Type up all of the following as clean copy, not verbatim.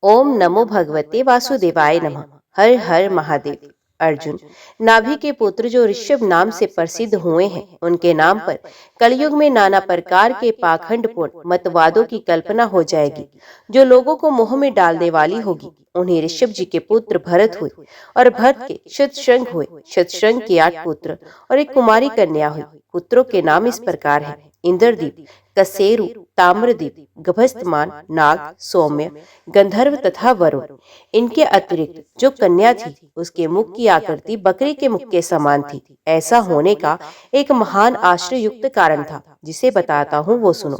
ओम नमो भगवते वासुदेवाय नमः। हर हर महादेव। अर्जुन, नाभि के पुत्र जो ऋषभ नाम से प्रसिद्ध हुए हैं, उनके नाम पर कलयुग में नाना प्रकार के पाखंडपूर्ण मतवादों की कल्पना हो जाएगी, जो लोगों को मोह में डालने वाली होगी। उन्हें ऋषभ जी के पुत्र भरत हुए और भरत के शतशृंग हुए, शतशृंग के 8 पुत्र और एक कुमारी कन्या हुई। पुत्रों के नाम इस प्रकार हैं: इंद्रदीप, कसेरु, ताम्रदीप, गभस्तमान, नाग, सौम्य, गंधर्व तथा वरुण। इनके अतिरिक्त जो कन्या थी, उसके मुख की आकृति बकरी के मुख के समान थी। ऐसा होने का एक महान आश्चर्य युक्त कारण था, जिसे बताता हूँ, वो सुनो।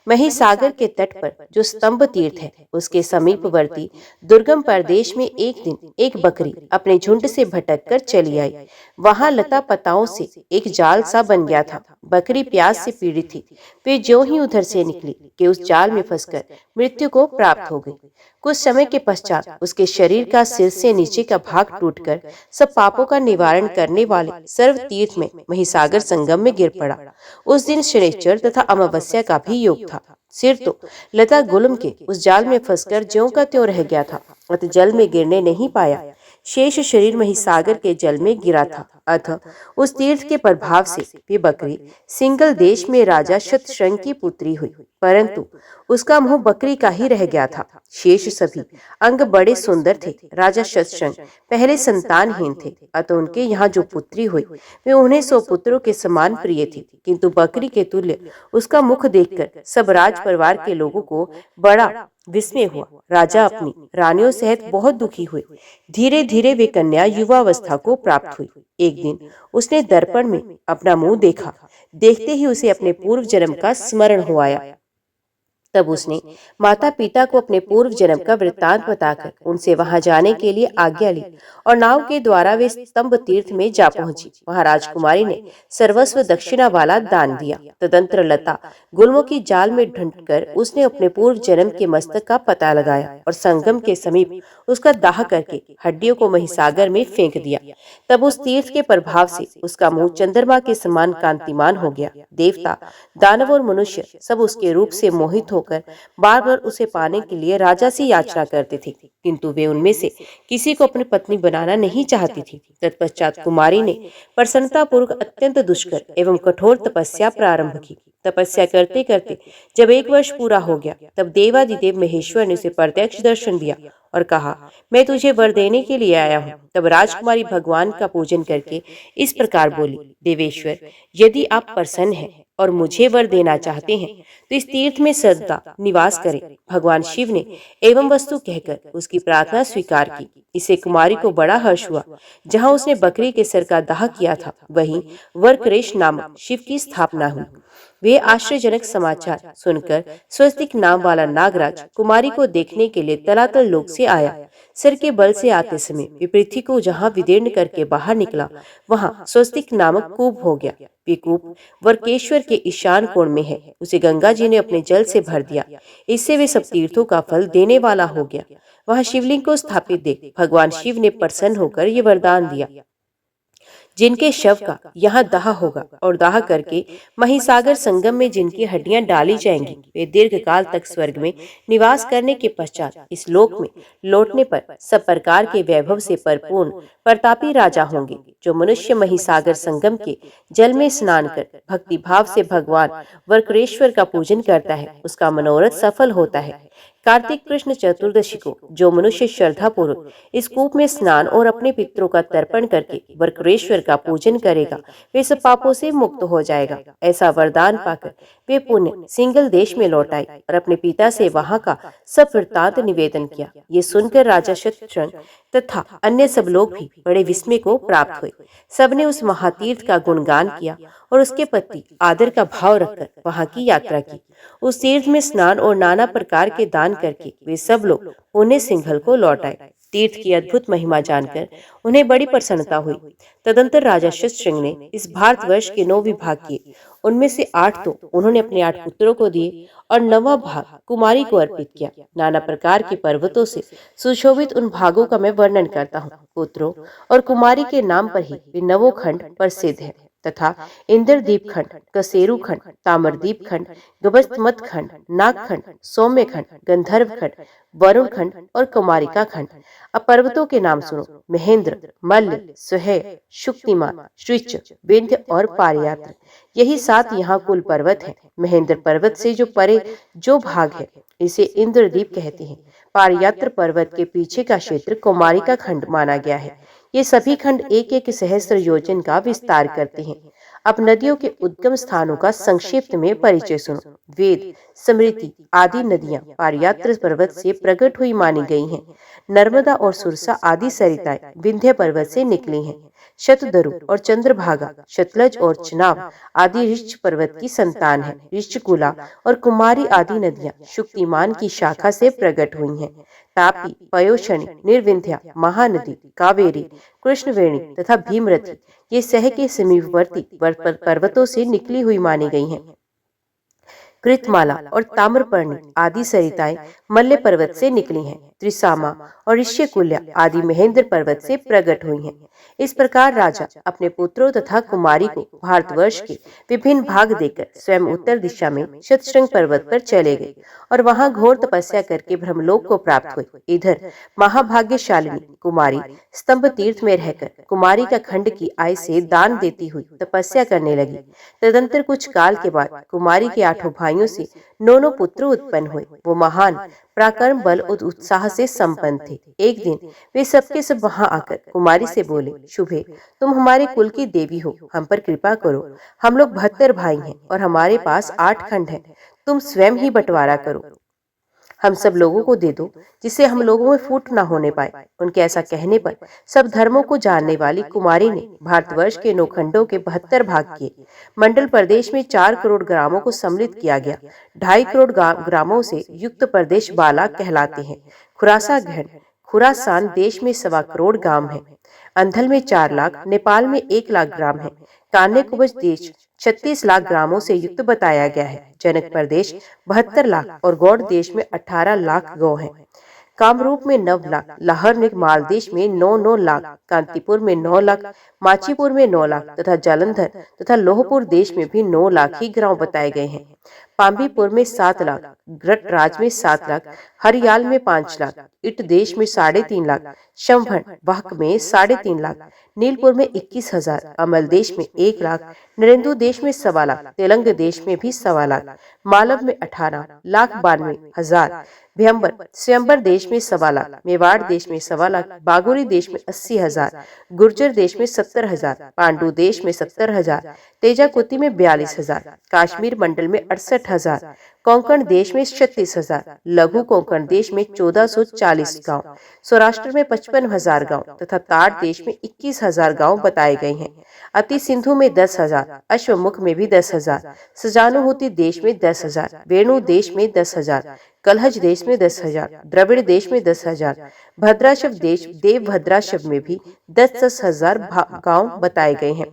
महिसागर के तट पर जो स्तंभ तीर्थ है, उसके समीपवर्ती दुर्गम प्रदेश में एक दिन एक बकरी अपने झुंड से भटक कर चली आई। वहां लता पताओं से एक जाल सा बन गया था। बकरी प्यास से पीड़ित थी। वे ज्यों ही उधर से निकली कि उस जाल में फंसकर मृत्यु को प्राप्त हो गई। कुछ समय के पश्चात उसके शरीर का सिर से नीचे का भाग टूटकर सब पापों का निवारण करने वाले सर्व तीर्थ में महिसागर संगम में गिर पड़ा। उस दिन शनिश्चर तथा अमावस्या का भी योग था। सिर तो लता गुलम के उस जाल में फंसकर ज्यों का त्यों रह गया था, अतः जल में गिरने नहीं पाया। शेष शरीर महिसागर के जल में गिरा था। अतः उस तीर्थ के प्रभाव से वे बकरी सिंगल देश में राजा शतशृंग की पुत्री हुई, परंतु उसका मुंह बकरी का ही रह गया था। शेष सभी अंग बड़े सुंदर थे। राजा शतशृंग पहले संतानहीन थे, अतः उनके यहाँ जो पुत्री हुई, वे उन्हें 100 पुत्रों के समान प्रिय थी, किंतु बकरी के तुल्य उसका मुख देखकर सब राज परिवार के लोगों को बड़ा विस्मय हुआ। राजा अपनी रानियों सहित बहुत दुखी हुए। धीरे धीरे वे कन्या युवावस्था को प्राप्त हुई। एक दिन उसने दर्पण में अपना मुंह देखा। देखते ही उसे अपने पूर्व जन्म का स्मरण हो आया। तब उसने माता पिता को अपने पूर्व जन्म का वृत्तांत बताकर उनसे वहां जाने के लिए आज्ञा ली और नाव के द्वारा वे स्तंभ तीर्थ में जा पहुंची। वहां राजकुमारी ने सर्वस्व दक्षिणा वाला दान दिया। तदंतर लता गुल्मों की जाल में ढूंढकर उसने अपने पूर्व जन्म के मस्तक का पता लगाया और संगम के समीप उसका दाह करके हड्डियों को महिसागर में फेंक दिया। तब उस तीर्थ के प्रभाव से उसका मुंह चंद्रमा के समान कांतिमान हो गया। देवता, दानव और मनुष्य सब उसके रूप से मोहित होकर बार बार उसे पाने के लिए राजा से याचना करते थे, किंतु वे उनमें से किसी को अपनी पत्नी बनाना नहीं चाहती थी। तत्पश्चात कुमारी ने प्रसन्नता पूर्वक अत्यंत दुष्कर एवं कठोर तपस्या प्रारंभ की। तपस्या करते करते जब 1 वर्ष पूरा हो गया, तब देवादिदेव महेश्वर ने उसे प्रत्यक्ष दर्शन दिया और कहा, मैं तुझे वर देने के लिए आया हूँ। तब राजकुमारी भगवान का पूजन करके इस प्रकार बोली, देवेश्वर, यदि आप प्रसन्न हैं और मुझे वर देना चाहते हैं तो इस तीर्थ में सदा निवास करें। भगवान शिव ने एवं वस्तु कहकर उसकी प्रार्थना स्वीकार की। इसे कुमारी को बड़ा हर्ष हुआ। जहाँ उसने बकरी के सिर का दाह किया था, वहीं वर्करेश नामक शिव की स्थापना हुई। वे आश्चर्यजनक समाचार सुनकर स्वस्तिक नाम वाला नागराज कुमारी को देखने के लिए तलातल लोक से आया। सिर के बल से आते समय वे पृथ्वी को जहाँ विदीर्ण करके बाहर निकला, वहाँ स्वस्तिक नामक कूप हो गया। वे कूप वर्केश्वर के ईशान कोण में है। उसे गंगा जी ने अपने जल से भर दिया। इससे वे सब तीर्थों का फल देने वाला हो गया। वहाँ शिवलिंग को स्थापित देख भगवान शिव ने प्रसन्न होकर ये वरदान दिया, जिनके शव का यहाँ दाह होगा और दाह करके महिसागर संगम में जिनकी हड्डियां डाली जाएंगी, वे दीर्घ काल तक स्वर्ग में निवास करने के पश्चात इस लोक में लौटने पर सब प्रकार के वैभव से परिपूर्ण प्रतापी राजा होंगे। जो मनुष्य महिसागर संगम के जल में स्नान कर भक्ति भाव से भगवान वर्करेश्वर का पूजन करता है, उसका मनोरथ सफल होता है। कार्तिक कृष्ण चतुर्दशी को जो मनुष्य श्रद्धा पूर्वक इस कूप में स्नान और अपने पितरों का तर्पण करके वर्करेश्वर का पूजन करेगा, वे सब पापों से मुक्त हो जाएगा। ऐसा वरदान पाकर वे पुण्य सिंगल देश में लौट आई और अपने पिता से वहां का सब वृत्तांत निवेदन किया। ये सुनकर राजा शतशृंग तथा अन्य सब लोग भी बड़े विस्मय को प्राप्त हुए। सबने उस महातीर्थ का गुणगान किया और उसके प्रति आदर का भाव रखकर वहां की यात्रा की। उस तीर्थ में स्नान और नाना प्रकार के दान करके वे सब लोग पुण्य सिंघल को लौट आए। तीर्थ की अद्भुत महिमा जानकर उन्हें बड़ी प्रसन्नता हुई। तदंतर राजा शतशृंग ने इस भारतवर्ष के 9 विभाग किए। उनमें से 8 तो उन्होंने अपने 8 पुत्रों को दिए और 9वां भाग कुमारी को अर्पित किया। नाना प्रकार के पर्वतों से सुशोभित उन भागों का मैं वर्णन करता हूँ। पुत्रों और कुमारी के नाम पर ही वे 9 खंड प्रसिद्ध है। तथा इंद्रदीप खंड, कसेरू खंड, ताम्रदीप खंड, गबस्तमत खंड, नाग खंड, सौम्य खंड, गंधर्व खंड, वरुण खंड और कुमारिका खंड। अब पर्वतों के नाम सुनो। महेंद्र, मल्ल, सुहेय, शुक्तिमान, श्रीच, विंध्य और पारियात्र। यही 7 यहाँ कुल पर्वत हैं। महेंद्र पर्वत से जो परे जो भाग है इसे इंद्रदीप कहते हैं। पारियात्र पर्वत के पीछे का क्षेत्र कुमारिका खंड माना गया है। ये सभी खंड एक एक सहस्त्र योजन का विस्तार करते हैं। अब नदियों के उद्गम स्थानों का संक्षिप्त में परिचय सुनो। वेद, स्मृति आदि नदियां पारियात्र पर्वत से प्रकट हुई मानी गई हैं। नर्मदा और सुरसा आदि सरिताएं विंध्य पर्वत से निकली हैं। शतधरु और चंद्रभागा, सतलज और चनाब आदि ऋक्ष पर्वत की संतान है। ऋक्षकुला और कुमारी आदि नदियां शुक्तिमान की शाखा से प्रकट हुई हैं। तापी, पयोशनी, निर्विंध्या, महानदी, कावेरी, कृष्णवेणी तथा भीमरथी ये सह के समीपवर्ती पर्वतों से निकली हुई मानी गई हैं। कृतमाला और ताम्रपर्णी आदि सरिताएं मल्य पर्वत से निकली हैं। त्रिसामा और ऋष्यकुल्या आदि महेंद्र पर्वत से प्रकट हुई हैं। इस प्रकार राजा अपने पुत्रों तथा कुमारी को भारतवर्ष के विभिन्न भाग देकर स्वयं उत्तर दिशा में शतशृंग पर्वत पर चले गए और वहां घोर तपस्या करके ब्रह्मलोक को प्राप्त हुए। इधर महाभाग्यशालिनी कुमारी स्तंभ तीर्थ में रहकर कुमारी का खंड की आय से दान देती हुई तपस्या करने लगी। तदंतर कुछ काल के बाद कुमारी के 8 भाइयों से 9 पुत्र उत्पन्न हुए। वो महान पराक्रम बल और उत्साह से संपन्न थे। एक दिन वे सबके सब वहां आकर कुमारी से बोले, शुभे, तुम हमारे कुल की देवी हो, हम पर कृपा करो। हम लोग 72 भाई हैं और हमारे पास 8 खंड हैं। तुम स्वयं ही बंटवारा करो, हम सब लोगों को दे दो, जिससे हम लोगों में फूट न होने पाए। उनके ऐसा कहने पर सब धर्मों को जानने वाली कुमारी ने भारतवर्ष के 9 खंडों के 72 भाग किए। मंडल प्रदेश में 4 करोड़ ग्रामों को सम्मिलित किया गया। 2.5 करोड़ ग्रामों से युक्त प्रदेश बालाक कहलाते हैं। खुरासान देश में 1.25 करोड़ गांव है। अंधल में 4 लाख, नेपाल में 1 लाख ग्राम है। कान्य कुब्ज देश 36 लाख ग्रामों से युक्त बताया गया है। जनक प्रदेश 72 लाख और गौड़ देश में 18 लाख गौ हैं। कामरूप में 9 लाख, लाहौर मालदेश में 9 लाख, कांतीपुर में 9 लाख, माचीपुर में 9 लाख तथा जालंधर तथा लोहपुर देश में भी 9 लाख ही गांव बताए गए हैं। पाम्बीपुर में 7 लाख, ग्रटराज में 7 लाख, हरियाल में 5 लाख, इट देश में 3.5 लाख, शंभन वाहक में 3.5 लाख, नीलपुर में 21,000, अमल देश में 1 लाख, नरेंदु देश में 1.25 लाख, तेलंग देश में भी 1.25 लाख, मालव में 18 लाख 92,000, भयंबर स्वयंबर देश में 1.25 लाख, मेवाड़ देश में 1.25 लाख, बागुरी देश में 80,000, गुर्जर देश में 70,000, पांडु देश में 70,000, तेजाकुती में 42,000, कश्मीर मंडल में 68,000, कोंकण देश में 36,000, लघु कोंकण देश में 1440 गांव, सौराष्ट्र में 55,000 गांव तथा ताड़ देश में 21,000 गांव बताए गए हैं। अति सिंधु में 10,000, अश्वमुख में भी 10,000, सजानुभूति देश में 10,000, वेणु देश में 10,000, कलहज देश में 10,000, द्रविड़ देश में 10,000, भद्राशव देश देवभद्राशव में भी 10,000 गांव बताए गए हैं।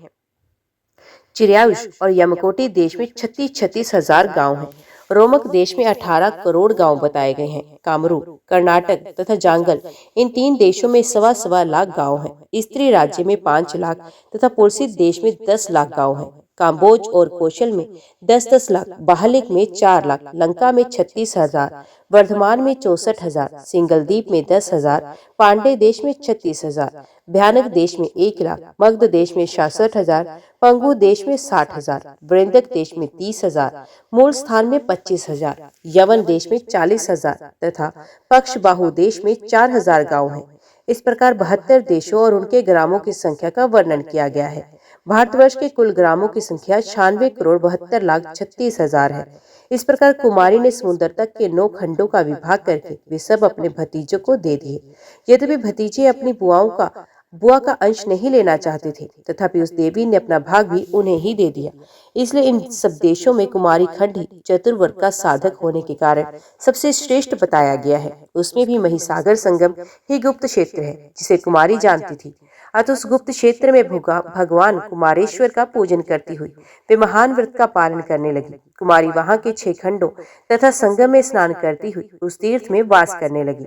चिरयायुष और यमकोटी देश में 36,000 गांव हैं। रोमक देश में 18 करोड़ गांव बताए गए हैं। कामरू, कर्नाटक तथा जांगल इन 3 देशों में 1.25 लाख गांव हैं। स्त्री राज्य में 5 लाख तथा पुरसित देश में 10 लाख गांव हैं। काम्बोज और कौशल में 10-10 लाख, बाहलिक में 4 लाख, लंका में 36,000, वर्धमान में 64,000, सिंगलदीप में 10,000, पांडे देश में 36,000, भयानक देश में 1 लाख, मगध देश में 66,000, पंगु देश में 60,000, वृंदक देश में 30,000, मूल स्थान में 25,000, यवन देश में 40,000 तथा पक्षबाहु देश में 4,000 गांव हैं। इस प्रकार 72 देशों और उनके ग्रामों की संख्या का वर्णन किया गया है। भारतवर्ष के कुल ग्रामों की संख्या 96 करोड़ 72 लाख 36,000 है। इस प्रकार कुमारी ने समुद्र तक के 9 खंडों का विभाग करके वे सब अपने भतीजों को दे दिए। यद्यपि भतीजे अपनी बुआ का अंश नहीं लेना चाहते थे, तथापि उस देवी ने अपना भाग भी उन्हें ही दे दिया। इसलिए इन सब देशों में कुमारी खंड ही चतुर्वर्ग का साधक होने के कारण सबसे श्रेष्ठ बताया गया है। उसमें भी महिसागर संगम ही गुप्त क्षेत्र है, जिसे कुमारी जानती थी। अतः उस गुप्त क्षेत्र में भगवान कुमारेश्वर का पूजन करती हुई वे महान व्रत का पालन करने लगी। कुमारी वहां के 6 खंडों तथा संगम में स्नान करती हुई उस तीर्थ में वास करने लगी।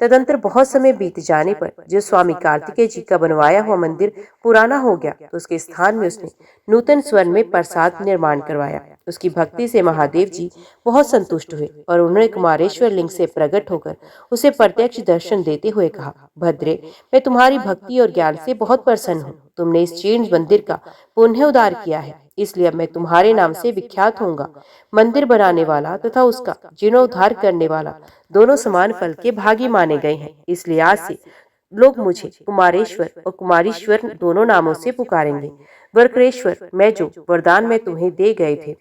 तदंतर बहुत समय बीत जाने पर जो स्वामी कार्तिकेय जी का बनवाया हुआ मंदिर पुराना हो गया तो उसके स्थान में उसने नूतन स्वर्ण में प्रसाद निर्माण करवाया। उसकी भक्ति से महादेव जी बहुत संतुष्ट हुए और उन्होंने कुमारेश्वर लिंग से प्रकट होकर उसे प्रत्यक्ष दर्शन देते हुए कहा, भद्रे, मैं तुम्हारी भक्ति और ज्ञान से बहुत प्रसन्न हूँ। तुमने इस जीर्ण मंदिर का पुण्य उद्धार किया है, इसलिए अब मैं तुम्हारे नाम से विख्यात होऊंगा। मंदिर बनाने वाला तथा उसका जीर्णोद्धार करने वाला दोनों समान फल के भागी माने गए हैं। इसलिए आज से लोग मुझे कुमारेश्वर और कुमारीश्वर दोनों नामों से पुकारेंगे। वक्रेश्वर, मैं जो वरदान में तुम्हें दे गए थे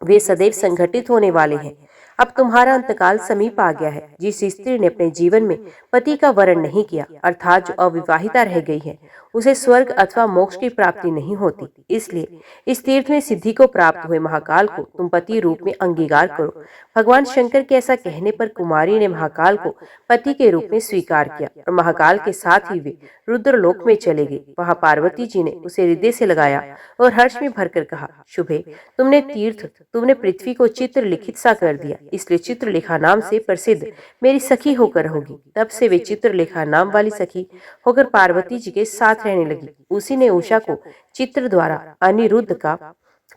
वे सदैव संघटित होने वाले हैं। अब तुम्हारा अंतकाल समीप आ गया है। जिस स्त्री ने अपने जीवन में पति का वरण नहीं किया, अर्थात जो अविवाहिता रह गई है, उसे स्वर्ग अथवा मोक्ष की प्राप्ति नहीं होती। इसलिए इस तीर्थ में सिद्धि को प्राप्त हुए महाकाल को तुम पति रूप में अंगीकार करो। भगवान शंकर के ऐसा कहने पर कुमारी ने महाकाल को पति के रूप में स्वीकार किया और महाकाल के साथ ही वे रुद्रलोक में चले गए। वहां पार्वती जी ने उसे हृदय से लगाया और हर्ष में भरकर कहा, शुभे, तुमने पृथ्वी को चित्र लिखित सा कर दिया, इसलिए चित्रलेखा नाम से प्रसिद्ध मेरी सखी होकर होगी। तब से वे चित्रलेखा नाम वाली सखी होकर पार्वती जी के साथ रहने लगी। उसी ने उषा को चित्र द्वारा अनिरुद्ध का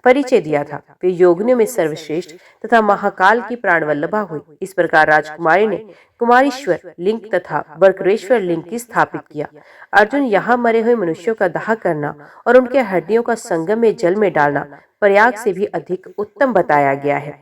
परिचय दिया था। वे योगिनियों में सर्वश्रेष्ठ तथा महाकाल की प्राणवल्लभा हुई। इस प्रकार राजकुमारी ने कुमारीश्वर लिंग तथा वक्रेश्वर लिंग की स्थापित किया। अर्जुन, यहाँ मरे हुए मनुष्यों का दाह करना और उनके हड्डियों का संगम में जल में डालना प्रयाग से भी अधिक उत्तम बताया गया है।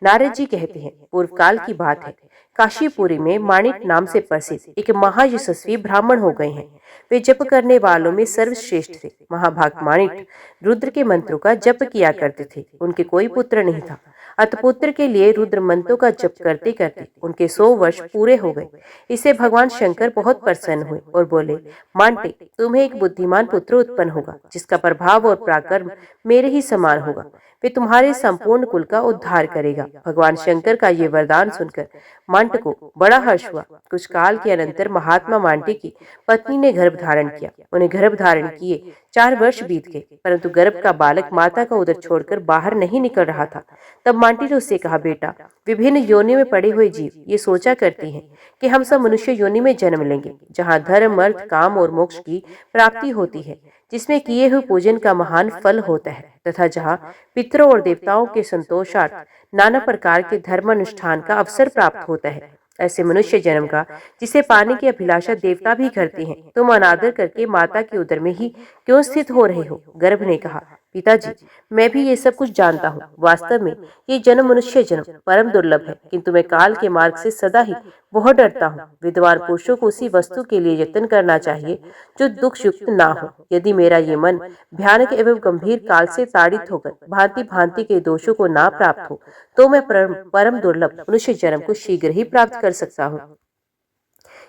नारद जी कहते हैं, पूर्व काल की बात है, काशीपुरी में माणिक नाम से प्रसिद्ध एक महायशस्वी ब्राह्मण हो गए हैं। वे जप करने वालों में सर्वश्रेष्ठ थे। महाभाग माणिक रुद्र के मंत्रों का जप किया करते थे। उनके कोई पुत्र नहीं था। अतपुत्र के लिए रुद्र मंत्रों का जप करते करते उनके 100 वर्ष पूरे हो गए। इससे भगवान शंकर बहुत प्रसन्न हुए और बोले, मांटे, तुम्हें एक बुद्धिमान पुत्र उत्पन्न होगा जिसका प्रभाव और पराक्रम मेरे ही समान होगा। वे तुम्हारे संपूर्ण कुल का उद्धार करेगा। भगवान शंकर का ये वरदान सुनकर मांट को बड़ा हर्ष हुआ। कुछ काल के अनंतर महात्मा मांटे की पत्नी ने गर्भ धारण किया। उन्हें गर्भ धारण किए 4 वर्ष बीत गए, परंतु गर्भ का बालक माता का उदर छोड़कर बाहर नहीं निकल रहा था। तब मांटी ने उससे कहा, बेटा, विभिन्न योनियों में पड़े हुए जीव ये सोचा करते हैं कि हम सब मनुष्य योनि में जन्म लेंगे, जहाँ धर्म, अर्थ, काम और मोक्ष की प्राप्ति होती है, जिसमें किए हुए पूजन का महान फल होता है, तथा जहाँ पितरों और देवताओं के संतोषार्थ नाना प्रकार के धर्मानुष्ठान का अवसर प्राप्त होता है। ऐसे मनुष्य जन्म का जिसे पाने की अभिलाषा देवता भी करते हैं, तुम अनादर करके माता के उदर में ही क्यों स्थित हो रहे हो? गर्भ ने कहा, पिताजी, मैं भी ये सब कुछ जानता हूँ। वास्तव में ये जन्म मनुष्य जन्म परम दुर्लभ है, किंतु मैं काल के मार्ग से सदा ही बहुत डरता हूँ। विद्वान पुरुषों को उसी वस्तु के लिए यत्न करना चाहिए जो दुख युक्त ना हो। यदि मेरा ये मन भयानक एवं गंभीर काल से ताड़ित होकर भांति भांति के दोषों को ना प्राप्त हो, तो मैं परम दुर्लभ मनुष्य जन्म को शीघ्र ही प्राप्त कर सकता हूँ।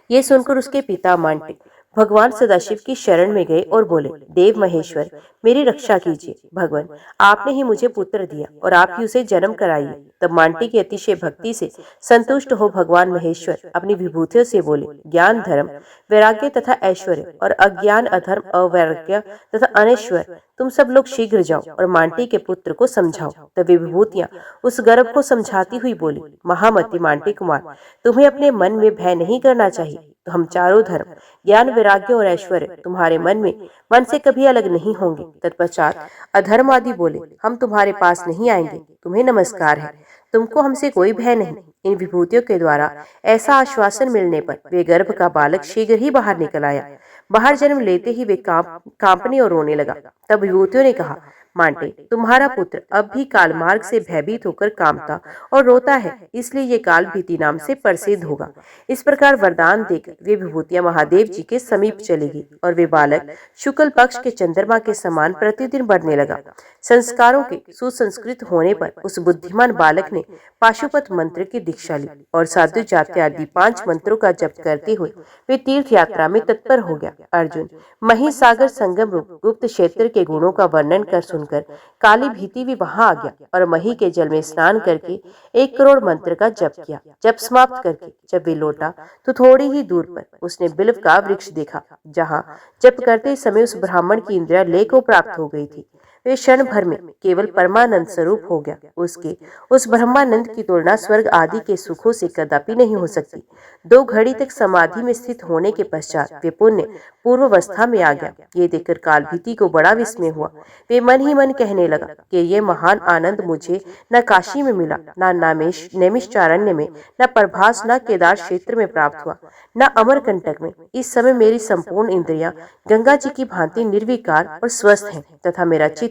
ये सुनकर उसके पिता मांटे भगवान सदाशिव की शरण में गए और बोले, देव महेश्वर, मेरी रक्षा कीजिए। भगवान, आपने ही मुझे पुत्र दिया और आप ही उसे जन्म कराइए। तब मांटी की अतिशय भक्ति से संतुष्ट हो भगवान महेश्वर अपनी विभूतियों से बोले, ज्ञान, धर्म, वैराग्य तथा ऐश्वर्य और अज्ञान, अधर्म, अवैराग्य तथा अनैश्वर, तुम सब लोग शीघ्र जाओ और मांटी के पुत्र को समझाओ। तब वे विभूतियां उस गर्भ को समझाती हुई बोली, महामती मांटी कुमार, तुम्हें अपने मन में भय नहीं करना चाहिए। तो हम चारों धर्म, ज्ञान, वैराग्य और ऐश्वर्य तुम्हारे मन से कभी अलग नहीं होंगे। तत्पश्चात अधर्म आदि बोले, हम तुम्हारे पास नहीं आएंगे, तुम्हें नमस्कार है, तुमको हमसे कोई भय नहीं। इन विभूतियों के द्वारा ऐसा आश्वासन मिलने पर वे गर्भ का बालक शीघ्र ही बाहर निकल आया। बाहर जन्म लेते ही वे कांपने और रोने लगा। तब विभूतियों ने कहा, मांटे, तुम्हारा पुत्र अब भी काल मार्ग से भयभीत होकर कांपता और रोता है, इसलिए ये काल भीति नाम से प्रसिद्ध होगा। इस प्रकार वरदान देकर वे विभूतियां महादेव जी के समीप चलेगी और वे बालक शुक्ल पक्ष के चंद्रमा के समान प्रतिदिन बढ़ने लगा। संस्कारों के सुसंस्कृत होने पर उस बुद्धिमान बालक ने पाशुपत मंत्र की दीक्षा ली और साधु जाति आदि 5 मंत्रों का जप करते हुए वे तीर्थ यात्रा में तत्पर हो गया। अर्जुन, महिसागर संगम रूप गुप्त क्षेत्र के गुणों का वर्णन कर सुनकर काली भीति भी वहां आ गया और मही के जल में स्नान करके 1 करोड़ मंत्र का जप किया। जप समाप्त करके जब वे लौटा तो थोड़ी ही दूर पर उसने बिल्व का वृक्ष देखा, जहाँ जप करते समय उस ब्राह्मण की इंद्रिया लय को प्राप्त हो गई थी। वे क्षण भर में केवल परमानंद स्वरूप हो गया। उसके उस ब्रह्मानंद की तुलना स्वर्ग आदि के सुखों से कदापि नहीं हो सकती। 2 घड़ी तक समाधि में स्थित होने के पश्चात वे पुण्य पूर्वावस्था में आ गया। ये देखकर कालभीति को बड़ा विस्मय हुआ। वे मन ही मन कहने लगा कि ये महान आनंद मुझे न काशी में मिला, न नैमिषारण्य में, न प्रभास, न केदार क्षेत्र में प्राप्त हुआ, न अमरकंटक में। इस समय मेरी संपूर्ण इंद्रियां गंगा जी की भांति निर्विकार और स्वस्थ हैं तथा मेरा चित्त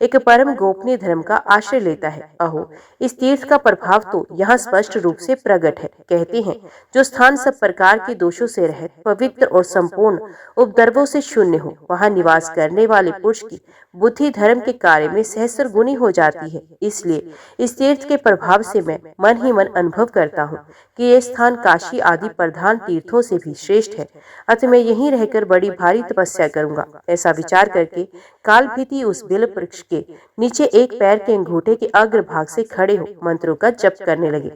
एक परम गोपनीय धर्म का आश्रय लेता है। अहो, इस तीर्थ का प्रभाव तो यहाँ स्पष्ट रूप से प्रकट है। कहते हैं, जो स्थान सब प्रकार के दोषों से रहित, पवित्र और संपूर्ण उपद्रवों से शून्य हो, वहाँ निवास करने वाले पुरुष की बुद्धि धर्म के कार्य में सहस्र गुनी हो जाती है। इसलिए इस तीर्थ के प्रभाव से मैं मन ही मन अनुभव करता हूँ कि यह स्थान काशी आदि प्रधान तीर्थों से भी श्रेष्ठ है। अतः मैं यहीं रहकर बड़ी भारी तपस्या करूंगा। ऐसा विचार करके कालभीति उस बिल वृक्ष के नीचे एक पैर के अंगूठे के अग्रभाग से खड़े हो मंत्रों का जप करने लगे।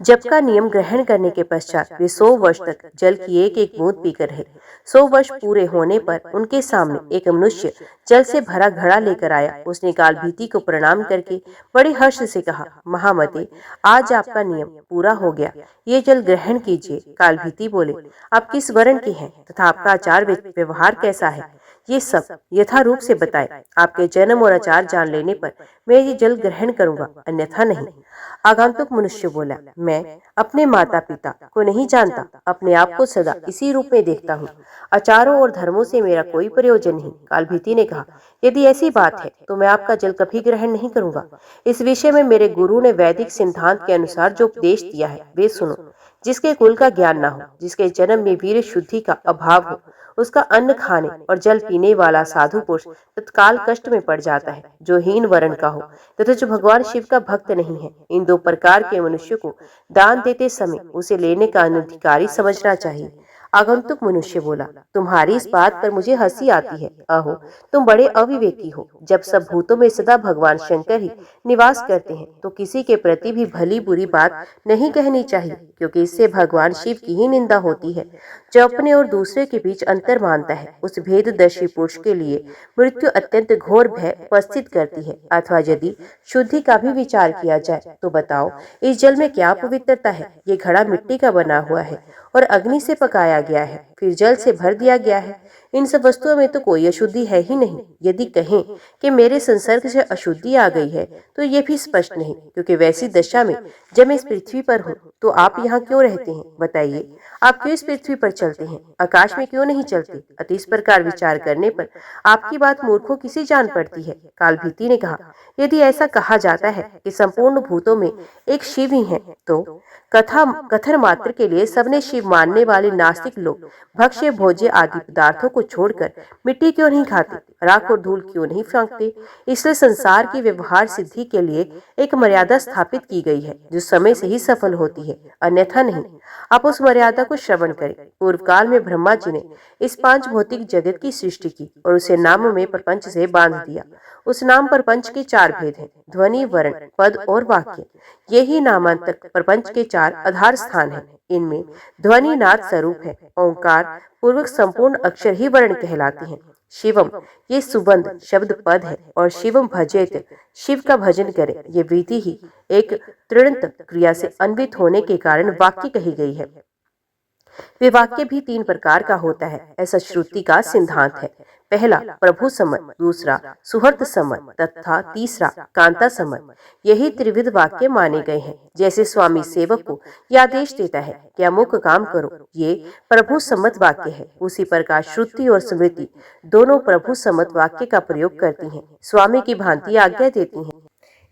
जप का नियम ग्रहण करने के पश्चात वे 100 वर्ष तक जल की एक एक बूंद पीकर रहे। 100 वर्ष पूरे होने पर उनके सामने एक मनुष्य जल से भरा घड़ा लेकर आया। उसने कालभीति को प्रणाम करके बड़े हर्ष से कहा, महामते, आज आपका नियम पूरा हो गया, ये जल ग्रहण कीजिए। कालभीति बोले, आप किस वर्ण के हैं तथा आपका आचार व्यवहार कैसा है, ये सब यथा रूप से बताए। आपके जन्म और आचार जान लेने पर मैं ये जल ग्रहण करूंगा, अन्यथा नहीं। आगंतुक मनुष्य बोला, मैं अपने माता पिता को नहीं जानता, अपने आप को सदा इसी रूप में देखता हूँ। आचारों और धर्मों से मेरा कोई प्रयोजन नहीं। कालभीति ने कहा, यदि ऐसी बात है तो मैं आपका जल कभी ग्रहण नहीं करूंगा। इस विषय में मेरे गुरु ने वैदिक सिद्धांत के अनुसार जो उपदेश दिया है वे सुनो। जिसके कुल का ज्ञान न हो, जिसके जन्म में वीर शुद्धि का अभाव हो, उसका अन्न खाने और जल पीने वाला साधु पुरुष तत्काल कष्ट में पड़ जाता है। जो हीन वर्ण का हो तथा जो भगवान शिव का भक्त नहीं है, इन 2 प्रकार के मनुष्य को दान देते समय उसे लेने का अनधिकारी समझना चाहिए। आगंतुक मनुष्य बोला, तुम्हारी इस बात पर मुझे हंसी आती है। अहो, तुम बड़े अविवेकी हो। जब सब भूतों में सदा भगवान शंकर ही निवास करते हैं तो किसी के प्रति भी भली बुरी बात नहीं कहनी चाहिए, क्योंकि इससे भगवान शिव की ही निंदा होती है। जो अपने और दूसरे के बीच अंतर मानता है, उस भेददर्शी पुरुष के लिए मृत्यु अत्यंत घोर भय उपस्थित करती है। अथवा यदि शुद्धि का भी विचार किया जाए तो बताओ, इस जल में क्या पवित्रता है? ये घड़ा मिट्टी का बना हुआ है और अग्नि से पकाया गया है, फिर जल से भर दिया गया है। इन सब वस्तुओं में तो कोई अशुद्धि है ही नहीं। यदि कहें कि मेरे संसर्ग से अशुद्धि आ गई है तो ये भी स्पष्ट नहीं, क्योंकि वैसी दशा में जब मैं इस पृथ्वी पर हूँ तो आप यहाँ क्यों रहते हैं? बताइए, आप क्यों इस पृथ्वी पर चलते हैं, आकाश में क्यों नहीं चलते? अति इस प्रकार विचार करने पर आपकी बात मूर्खों किसी जान पड़ती है। कालभीति ने कहा, यदि ऐसा कहा जाता है कि संपूर्ण भूतों में एक शिव ही है, तो कथन मात्र के लिए सबने शिव मानने वाले नास्तिक लोग भक्ष्य भोज्य आदि पदार्थों को छोड़कर मिट्टी क्यों नहीं खाते, राख और धूल क्यों नहीं फेंकते? इसलिए संसार की व्यवहार सिद्धि के लिए एक मर्यादा स्थापित की गई है, जो समय से ही सफल होती है, अन्यथा नहीं। आप उस मर्यादा को श्रवण करें। पूर्व काल में ब्रह्मा जी ने इस 5 भौतिक जगत की सृष्टि की और उसे नाम में प्रपंच से बांध दिया। उस नाम प्रपंच के 4 भेद हैं, ध्वनि, वर्ण, पद और वाक्य। यही नामांतक प्रपंच के 4 आधार स्थान हैं। इनमें ध्वनि नाद स्वरूप है, ओंकार पूर्वक संपूर्ण अक्षर ही वर्ण कहलाते हैं। शिवम, ये सुबंध शब्द पद है, और शिवम भजेत, शिव का भजन करे, ये विधि ही एक तृणत क्रिया से अन्वित होने के कारण वाक्य कही गई है। वे वाक्य भी 3 प्रकार का होता है, ऐसा श्रुति का सिद्धांत है। पहला प्रभु सम्मत, दूसरा सुहृद सम्मत तथा तीसरा कांता सम्मत। यही त्रिविध वाक्य माने गए हैं। जैसे स्वामी सेवक को यह आदेश देता है कि अमुक काम करो, ये प्रभु सम्मत वाक्य है। उसी प्रकार श्रुति और स्मृति दोनों प्रभु सम्मत वाक्य का प्रयोग करती हैं, स्वामी की भांति आज्ञा देती हैं।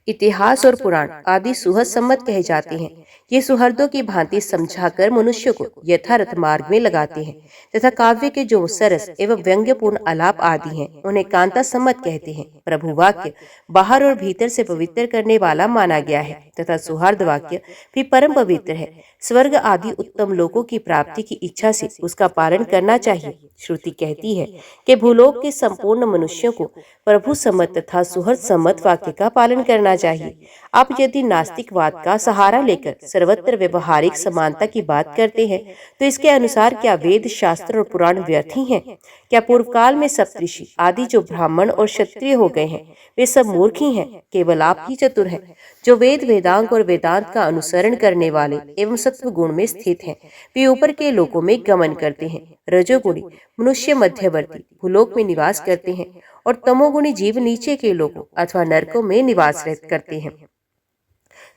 इतिहास और पुराण आदि सुहृद सम्मत कहे जाते हैं। ये सुहृदों की भांति समझाकर मनुष्य को यथार्थ मार्ग में लगाते हैं तथा काव्य के जो सरस एवं व्यंग्यपूर्ण आलाप आदि हैं, उन्हें कांता सम्मत कहते हैं। प्रभु वाक्य बाहर और भीतर से पवित्र करने वाला माना गया है तथा सुहृद वाक्य भी परम पवित्र है। स्वर्ग आदि उत्तम लोकों की प्राप्ति की इच्छा से उसका पालन करना चाहिए। श्रुति कहती है कि भूलोक के संपूर्ण मनुष्यों को प्रभु सम्मत तथा सुहृद सम्मत वाक्य का पालन करना करना चाहिए। आप यदि नास्तिकवाद का सहारा लेकर सर्वत्र व्यवहारिक समानता की बात करते हैं, तो इसके अनुसार क्या वेद, शास्त्र और पुराण व्यर्थ ही हैं? क्या पूर्व काल में सप्तऋषि आदि जो ब्राह्मण और क्षत्रिय हो गए हैं, वे सब मूर्ख ही हैं? केवल आप ही चतुर हैं, जो वेद, वेदांग और वेदांत का अनुसरण करने वाले एवं सत्व गुण में स्थित हैं। वे ऊपर के लोकों में गमन करते हैं। रजोगुणी मनुष्य मध्यवर्ती भूलोक में निवास करते हैं और तमोगुणी जीव नीचे के लोकों अथवा नरकों में निवास करते हैं।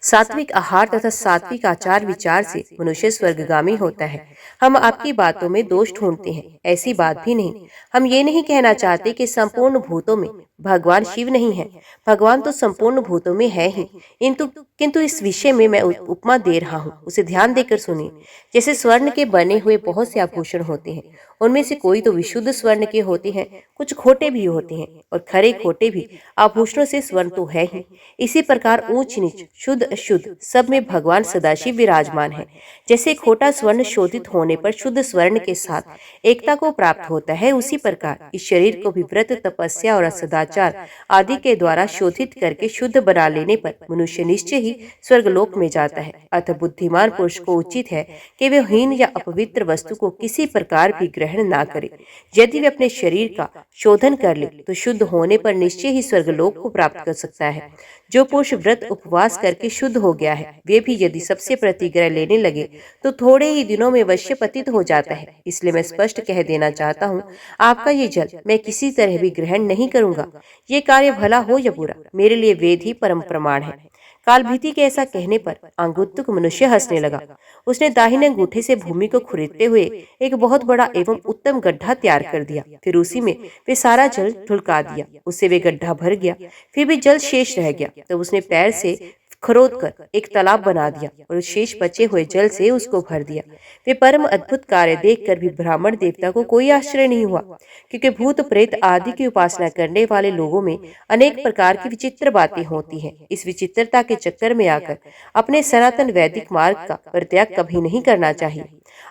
सात्विक आहार तथा सात्विक आचार विचार से मनुष्य स्वर्गगामी होता है। हम आपकी बातों में दोष ढूंढते हैं, ऐसी बात भी नहीं। हम ये नहीं कहना चाहते कि संपूर्ण भूतों में भगवान शिव नहीं है। भगवान तो संपूर्ण भूतों में है ही, किंतु इस विषय में मैं उपमा दे रहा हूँ, उसे ध्यान देकर सुनिए। जैसे स्वर्ण के बने हुए बहुत से आभूषण होते हैं, उनमें से कोई तो विशुद्ध स्वर्ण के होते हैं, कुछ खोटे भी होते हैं, और खरे खोटे भी आभूषणों से स्वर्ण तो है ही। इसी प्रकार ऊंच नीच, शुद्ध अशुद्ध सब में भगवान सदाशिव विराजमान है। जैसे खोटा स्वर्ण शोधित होने पर शुद्ध स्वर्ण के साथ एकता को प्राप्त होता है, उसी प्रकार इस शरीर को भी व्रत, तपस्या और सदाचार आदि के द्वारा शोधित करके शुद्ध बना लेने पर मनुष्य निश्चय ही स्वर्गलोक में जाता है। अतः बुद्धिमान पुरुष को उचित है कि वे हीन या अपवित्र वस्तु को किसी प्रकार भी ग्रहण ना करे। यदि वे अपने शरीर का शोधन कर ले तो शुद्ध होने पर निश्चय ही स्वर्गलोक को प्राप्त कर सकता है। जो पुरुष व्रत उपवास करके शुद्ध हो गया है, वे भी यदि सबसे प्रतिग्रह लेने लगे तो थोड़े ही दिनों में वश्य पतित हो जाता है। इसलिए मैं स्पष्ट कह देना चाहता हूँ, आपका ये जल मैं किसी तरह भी ग्रहण नहीं करूंगा। ये कार्य भला हो या बुरा, मेरे लिए वेद ही परम प्रमाण है। कालभीति के ऐसा कहने पर अंगुत्तुक मनुष्य हंसने लगा। उसने दाहिने अंगूठे से भूमि को खुरेदते हुए एक बहुत बड़ा एवं उत्तम गड्ढा तैयार कर दिया। फिर उसी में वे सारा जल ढुलका दिया। उससे वे गड्ढा भर गया। फिर भी जल शेष रह गया। तब उसने पैर से खरोद कर एक तालाब बना दिया और शेष बचे हुए जल से उसको भर दिया। वे परम अद्भुत कार्य देखकर भी ब्राह्मण देवता को कोई आश्चर्य नहीं हुआ, क्योंकि भूत प्रेत आदि की उपासना करने वाले लोगों में अनेक प्रकार की विचित्र बातें होती हैं। इस विचित्रता के चक्कर में आकर अपने सनातन वैदिक मार्ग का परित्याग कभी नहीं करना चाहिए।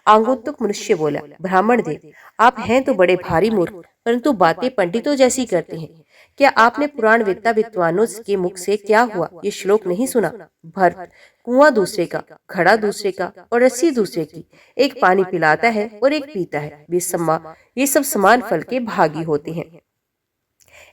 आंगुत्तुक मनुष्य बोला, ब्राह्मण देव, आप हैं तो बड़े भारी मूर्ख, परंतु बातें पंडितों जैसी करते हैं। क्या आपने पुराण वेत्ता विद्वानों के मुख से क्या हुआ ये श्लोक नहीं सुना? भर्त कुआं दूसरे का, घड़ा दूसरे का और रस्सी दूसरे की, एक पानी पिलाता है और एक पीता है, ये सब समान फल के भागी होते हैं।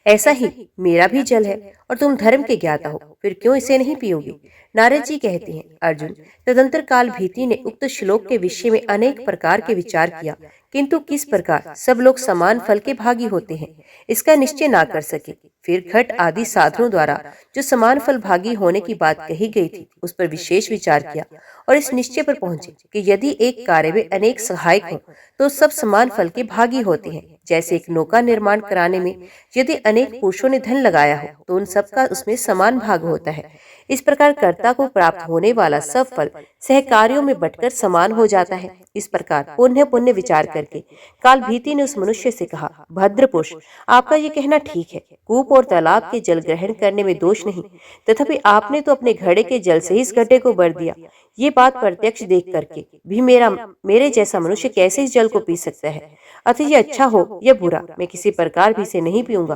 ऐसा ही मेरा भी जल है और तुम धर्म के ज्ञाता हो, फिर क्यों इसे नहीं पियोगे? नारद जी कहते हैं, अर्जुन, तदंतर काल भीति ने उक्त श्लोक के विषय में अनेक प्रकार के विचार किया, किंतु किस प्रकार सब लोग समान फल के भागी होते हैं इसका निश्चय ना कर सके। फिर घट आदि साधनों द्वारा जो समान फल भागी होने की बात कही गई थी, उस पर विशेष विचार किया और इस निश्चय पर पहुंचे कि यदि एक कार्य में अनेक सहायक हों तो सब समान फल के भागी होते हैं। जैसे एक नौका निर्माण कराने में यदि अनेक पुरुषों ने धन लगाया हो तो उन सबका उसमें समान भाग होता है। इस प्रकार कर्ता को प्राप्त होने वाला सब फल सहकार्यों में बंटकर समान हो जाता है। इस प्रकार पुण्य पुण्य विचार करके काल भीति ने उस मनुष्य से कहा, भद्र पुरुष, आपका ये कहना ठीक है, कूप और तालाब के जल ग्रहण करने में दोष नहीं, तथापि आपने तो अपने घड़े के जल से ही इस गड्ढे को भर दिया। ये बात प्रत्यक्ष देख करके भी मेरे जैसा मनुष्य कैसे इस जल को पी सकता है? अतः ये अच्छा हो या बुरा, मैं किसी प्रकार भी इसे नहीं पीऊंगा।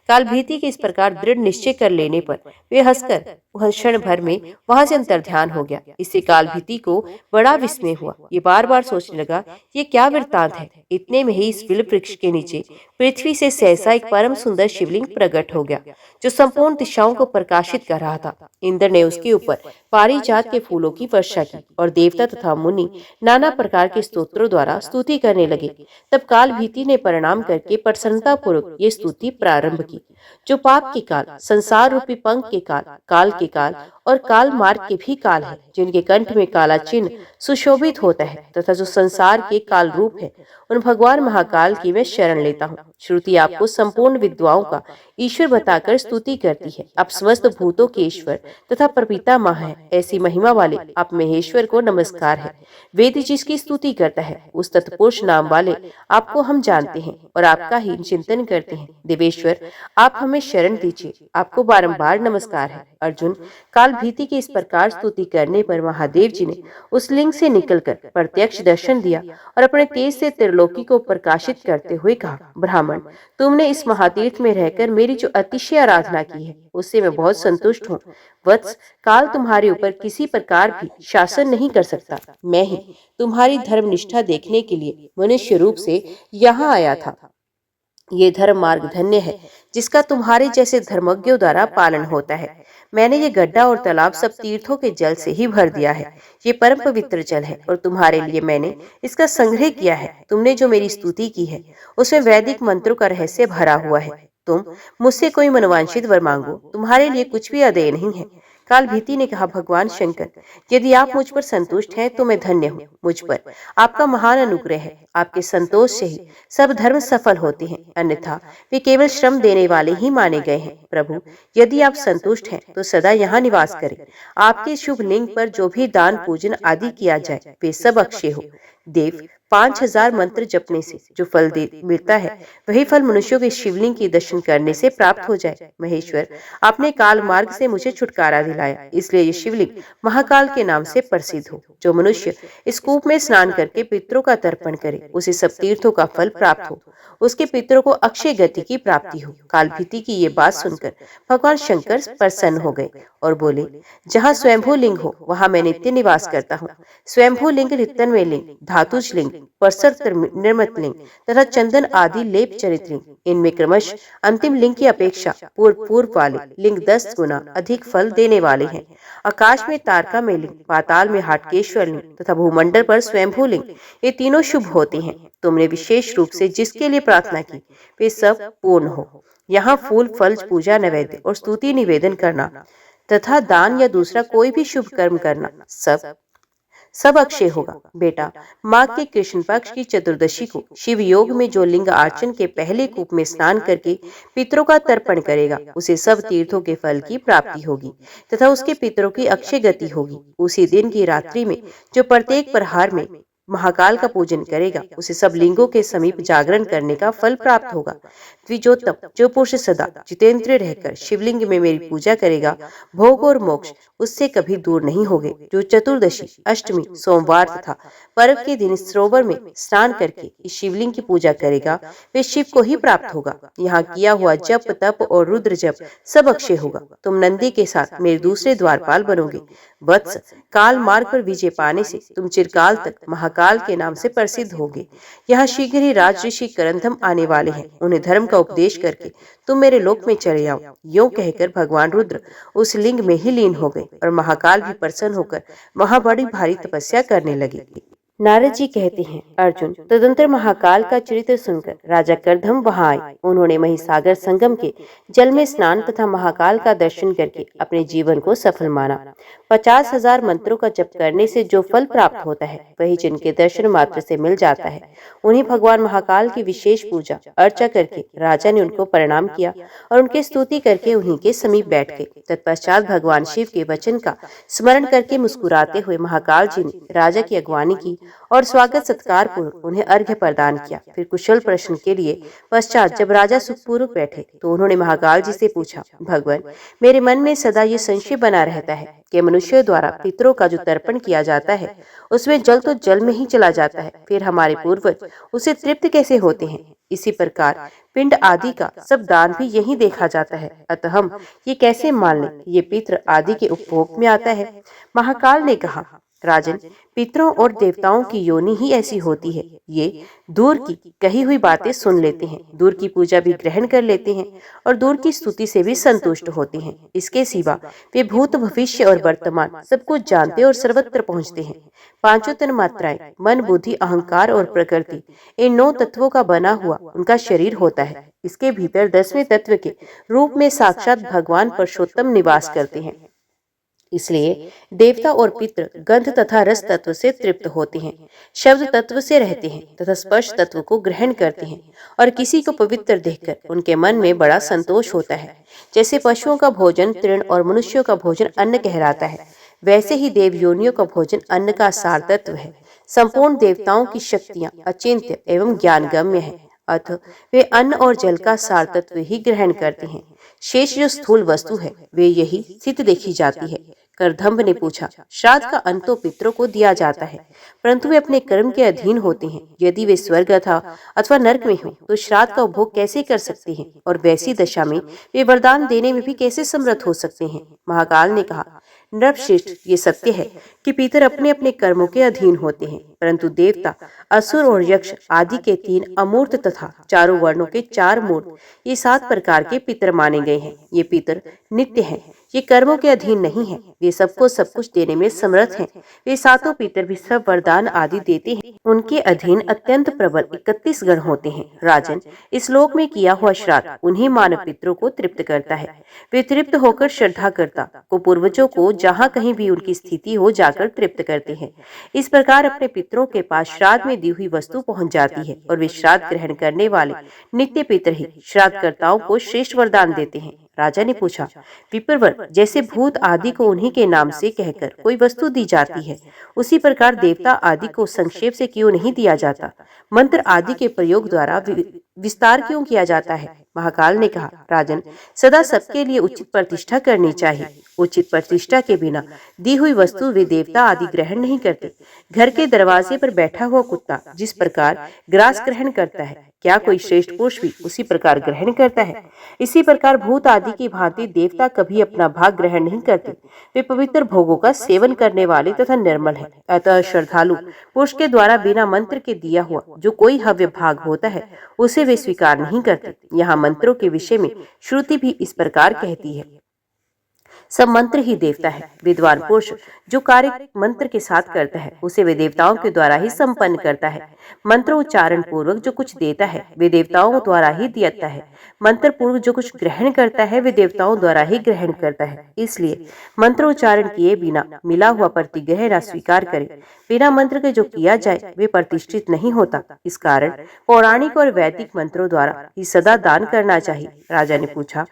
काल भीति के इस प्रकार दृढ़ निश्चय कर लेने पर वे हंसकर क्षण भर में वहां से अंतर्ध्यान हो गया। इससे काल भीति को बड़ा विस्मय हुआ। ये बार बार सोचने लगा, ये क्या वृत्तांत है? इतने में ही इस बिल्व वृक्ष के नीचे पृथ्वी से सहसा एक परम सुंदर शिवलिंग प्रकट हो गया, जो संपूर्ण दिशाओं को प्रकाशित कर रहा था। इंद्र ने उसके ऊपर पारिजात के फूलों की वर्षा की और देवता तथा मुनि नाना प्रकार के स्तोत्रों द्वारा स्तुति करने लगे। तब काल भीति ने प्रणाम करके प्रसन्नता पूर्वक ये स्तुति प्रारंभ की। जो पाप के काल, संसार रूपी पंख के काल, काल के काल और काल मार्ग के भी काल है, जिनके कंठ में काला चिन्ह सुशोभित होता है, तथा जो संसार के काल रूप है, उन भगवान महाकाल की मैं शरण लेता हूँ। श्रुति आपको संपूर्ण विद्वाओं का ईश्वर बताकर स्तुति करती है। आप समस्त भूतों के ईश्वर तथा प्रपिता माँ है। ऐसी महिमा वाले आप महेश्वर को नमस्कार है। वेद जिसकी स्तुति करता है, उस तत्पुरुष नाम वाले आपको हम जानते हैं और आपका ही चिंतन करते हैं। देवेश्वर, आप हमें शरण दीजिए, आपको बारंबार नमस्कार है। अर्जुन, काल भीति की इस प्रकार स्तुति करने पर महादेव जी ने उस लिंग से निकलकर प्रत्यक्ष दर्शन दिया और अपने तेज से त्रिलोकी को प्रकाशित करते हुए कहा, ब्राह्मण, तुमने इस महातीर्थ में रहकर मेरी जो अतिशय आराधना की है उससे मैं बहुत संतुष्ट हूँ। वत्स, काल तुम्हारे ऊपर किसी प्रकार भी शासन नहीं कर सकता। मैं ही तुम्हारी धर्मनिष्ठा देखने के लिए मनुष्य रूप से यहाँ आया था। ये धर्म मार्ग धन्य है जिसका तुम्हारे जैसे धर्मज्ञों द्वारा पालन होता है। मैंने ये गड्ढा और तालाब सब तीर्थों के जल से ही भर दिया है। ये परम पवित्र जल है और तुम्हारे लिए मैंने इसका संग्रह किया है। तुमने जो मेरी स्तुति की है उसमें वैदिक मंत्रों का रहस्य भरा हुआ है। तुम मुझसे कोई मनवांछित वर मांगो, तुम्हारे लिए कुछ भी अदेय नहीं है। काल भीति ने कहा, भगवान शंकर, यदि आप मुझ पर संतुष्ट हैं तो मैं धन्य हूँ। मुझ पर आपका महान अनुग्रह है। आपके संतोष से ही सब धर्म सफल होते हैं, अन्यथा वे केवल श्रम देने वाले ही माने गए हैं। प्रभु, यदि आप संतुष्ट हैं तो सदा यहाँ निवास करें। आपके शुभ लिंग पर जो भी दान पूजन आदि किया जाए वे सब अक्षय हो। देव, 5000 मंत्र जपने से जो फल मिलता है वही फल मनुष्यों के शिवलिंग के दर्शन करने से प्राप्त हो जाए। महेश्वर, आपने काल मार्ग से मुझे छुटकारा दिलाया, इसलिए ये शिवलिंग महाकाल के नाम से प्रसिद्ध हो। जो मनुष्य इस कूप में स्नान करके पितरों का तर्पण करे उसे सब तीर्थों का फल प्राप्त हो, उसके पितरों को अक्षय गति की प्राप्ति हो। काल भीति की ये बात सुनकर भगवान शंकर प्रसन्न हो गए और बोले, जहाँ स्वयंभू लिंग हो वहाँ मैं नित्य निवास करता हूँ। स्वयंभू लिंग, रित्तनमय लिंग, धातुज लिंग, परसर निर्मित लिंग तथा चंदन आदि लेप चरित लिंग, इनमें क्रमश अंतिम लिंग की अपेक्षा पूर्व वाले लिंग 10 गुना अधिक फल देने वाले हैं। आकाश में तारका में लिंग, पाताल में हाटकेश्वर लिंग तथा भूमंडल पर स्वयंभू लिंग, ये तीनों शुभ होते हैं। तुमने विशेष रूप से जिसके लिए प्रार्थना की वे सब पूर्ण हो। यहाँ फूल, फल, पूजा, नैवेद्य और स्तुति निवेदन करना तथा दान या दूसरा कोई भी शुभ कर्म करना सब अक्षय होगा। बेटा, माघ के कृष्ण पक्ष की चतुर्दशी को शिव योग में जो लिंग आर्चन के पहले कूप में स्नान करके पितरों का तर्पण करेगा उसे सब तीर्थों के फल की प्राप्ति होगी तथा उसके पितरों की अक्षय गति होगी। उसी दिन की रात्रि में जो प्रत्येक प्रहार में महाकाल का पूजन करेगा उसे सब लिंगों के समीप जागरण करने का फल प्राप्त होगा। द्विजोत्तम, जो पुरुष सदा जितेंद्रिय रहकर शिवलिंग में मेरी पूजा करेगा, भोग और मोक्ष उससे कभी दूर नहीं होंगे। जो चतुर्दशी, अष्टमी, सोमवार तथा पर्व के दिन सरोवर में स्नान करके इस शिवलिंग की पूजा करेगा वे शिव को ही प्राप्त होगा। यहाँ किया हुआ जप, तप और रुद्र जप सब अक्षय होगा। तुम नंदी के साथ मेरे दूसरे द्वारपाल बनोगे। वत्स, काल मार्ग पर विजय पाने से तुम चिरकाल तक महाकाल के नाम से प्रसिद्ध होगे। यहाँ शीघ्र ही राजऋषि करंथम आने वाले हैं, उन्हें धर्म का उपदेश करके तुम मेरे लोक में चले आओ। यूं कहकर भगवान रुद्र उस लिंग में ही लीन हो गए और महाकाल भी प्रसन्न होकर वहां बड़ी भारी तपस्या करने लगे। नारद जी कहते हैं, अर्जुन, तदंतर महाकाल का चरित्र सुनकर राजा करदम वहां आए। उन्होंने महिसागर संगम के जल में स्नान तथा महाकाल का दर्शन करके अपने जीवन को सफल माना। 50,000 मंत्रों का जप करने से जो फल प्राप्त होता है वही जिनके दर्शन मात्र से मिल जाता है। उन्हें भगवान महाकाल की विशेष पूजा अर्चा करके राजा ने उनको प्रणाम किया और उनकी स्तुति करके उन्हीं के समीप बैठ गए। तत्पश्चात भगवान शिव के वचन का स्मरण करके मुस्कुराते हुए महाकाल जी ने राजा की अगवानी की और स्वागत सत्कार पूर्वक उन्हें अर्घ्य प्रदान किया। फिर कुशल प्रश्न के लिए पश्चात जब राजा सुखपूर्वक बैठे तो उन्होंने महाकाल जी से पूछा, भगवान, मेरे मन में सदा ये संशय बना रहता है कि मनुष्यों द्वारा पितरों का जो तर्पण किया जाता है उसमें जल तो जल में ही चला जाता है, फिर हमारे पूर्वज उसे तृप्त कैसे होते हैं? इसी प्रकार पिंड आदि का सब दान भी यही देखा जाता है, अतः हम ये कैसे मान लें ये पितृ आदि के उपभोग में आता है? महाकाल ने कहा, राजन, पितरों और देवताओं की योनि ही ऐसी होती है। ये दूर की कही हुई बातें सुन लेते हैं, दूर की पूजा भी ग्रहण कर लेते हैं और दूर की स्तुति से भी संतुष्ट होते हैं। इसके सिवा वे भूत, भविष्य और वर्तमान सब कुछ जानते और सर्वत्र पहुँचते हैं। पांचों तन मात्राएं, मन, बुद्धि, अहंकार और प्रकृति, इन 9 तत्वों का बना हुआ उनका शरीर होता है। इसके भीतर 10वें तत्व के रूप में साक्षात भगवान पुरुषोत्तम निवास करते हैं। इसलिए देवता और पितृ गंध तथा रस तत्व से तृप्त होते हैं, शब्द तत्व से रहते हैं तथा स्पर्श तत्व को ग्रहण करते हैं और किसी को पवित्र देखकर उनके मन में बड़ा संतोष होता है। जैसे पशुओं का भोजन तृण और मनुष्यों का भोजन अन्न कहलाता है, वैसे ही देव योनियों का भोजन अन्न का सार तत्व है। संपूर्ण देवताओं की शक्तियाँ अचिंत्य एवं ज्ञानगम्य है। अतः वे अन्न और जल का सार तत्व ही ग्रहण करते हैं। शेष जो स्थूल वस्तु है वे यही स्थित देखी जाती है। करधम्ब ने पूछा, श्राद्ध का अन्न तो पितरों को दिया जाता है, परंतु वे अपने कर्म के अधीन होते हैं। यदि वे स्वर्ग अथवा नरक में हो तो श्राद्ध का उपभोग कैसे कर सकते हैं, और वैसी दशा में वे वरदान देने में भी कैसे समर्थ हो सकते हैं। महाकाल ने कहा, नरश्रेष्ठ, ये सत्य है कि पितर अपने अपने कर्मों के अधीन होते हैं, परंतु देवता, असुर और यक्ष आदि के 3 अमूर्त तथा चारों वर्णों के 4 मूर्त, ये 7 प्रकार के पितर माने गए हैं। ये पितर नित्य हैं, ये कर्मों के अधीन नहीं है, वे सबको सब कुछ देने में समर्थ हैं। वे सातों पितर भी सब वरदान आदि देते हैं। उनके अधीन अत्यंत प्रबल 31 गण होते हैं। राजन, इस लोक में किया हुआ श्राद्ध उन्हीं मानव पितरों को तृप्त करता है। वे तृप्त होकर श्रद्धा करता को पूर्वजों को जहाँ कहीं भी उनकी स्थिति हो जाकर तृप्त करते हैं। इस प्रकार अपने पितरों के पास श्राद्ध में दी हुई वस्तु पहुंच जाती है, और वे श्राद्ध ग्रहण करने वाले नित्य पितर ही श्राद्धकर्ताओं को श्रेष्ठ वरदान देते हैं। राजा ने पूछा, विप्रवर, जैसे भूत आदि को उन्हीं के नाम से कहकर कोई वस्तु दी जाती है, उसी प्रकार देवता आदि को संक्षेप से क्यों नहीं दिया जाता? मंत्र आदि के प्रयोग द्वारा विस्तार क्यों किया जाता है? महाकाल ने कहा, राजन, सदा सबके लिए उचित प्रतिष्ठा करनी चाहिए। उचित प्रतिष्ठा के बिना दी हुई वस्तु वे देवता आदि ग्रहण नहीं करते। घर के दरवाजे पर बैठा हुआ कुत्ता जिस प्रकार ग्रास ग्रहण करता है, क्या कोई श्रेष्ठ पुरुष भी उसी प्रकार ग्रहण करता है? इसी प्रकार भूत आदि की भांति देवता कभी अपना भाग ग्रहण नहीं करते। वे पवित्र भोगों का सेवन करने वाले तथा निर्मल है। अतः श्रद्धालु पुरुष के द्वारा बिना मंत्र के दिया हुआ जो कोई हव्य भाग होता है, उसे वे स्वीकार नहीं करते। यहाँ मंत्रों के विषय में श्रुति भी इस प्रकार कहती है, सब मंत्र ही देवता है। विद्वान पुरुष जो कार्य मंत्र के साथ करता है, उसे वे देवताओं के द्वारा ही संपन्न करता है। मंत्र उच्चारण पूर्वक जो कुछ देता है, वे देवताओं द्वारा ही दिया है। मंत्र पूर्वक जो कुछ ग्रहण करता है, वे देवताओं द्वारा ही ग्रहण करता है। इसलिए मंत्र उच्चारण किए बिना मिला हुआ प्रतिग्रह न स्वीकार करे। बिना मंत्र के जो किया जाए वे प्रतिष्ठित नहीं होता। इस कारण पौराणिक और वैदिक मंत्रों द्वारा ही सदा दान करना चाहिए। राजा ने पूछा,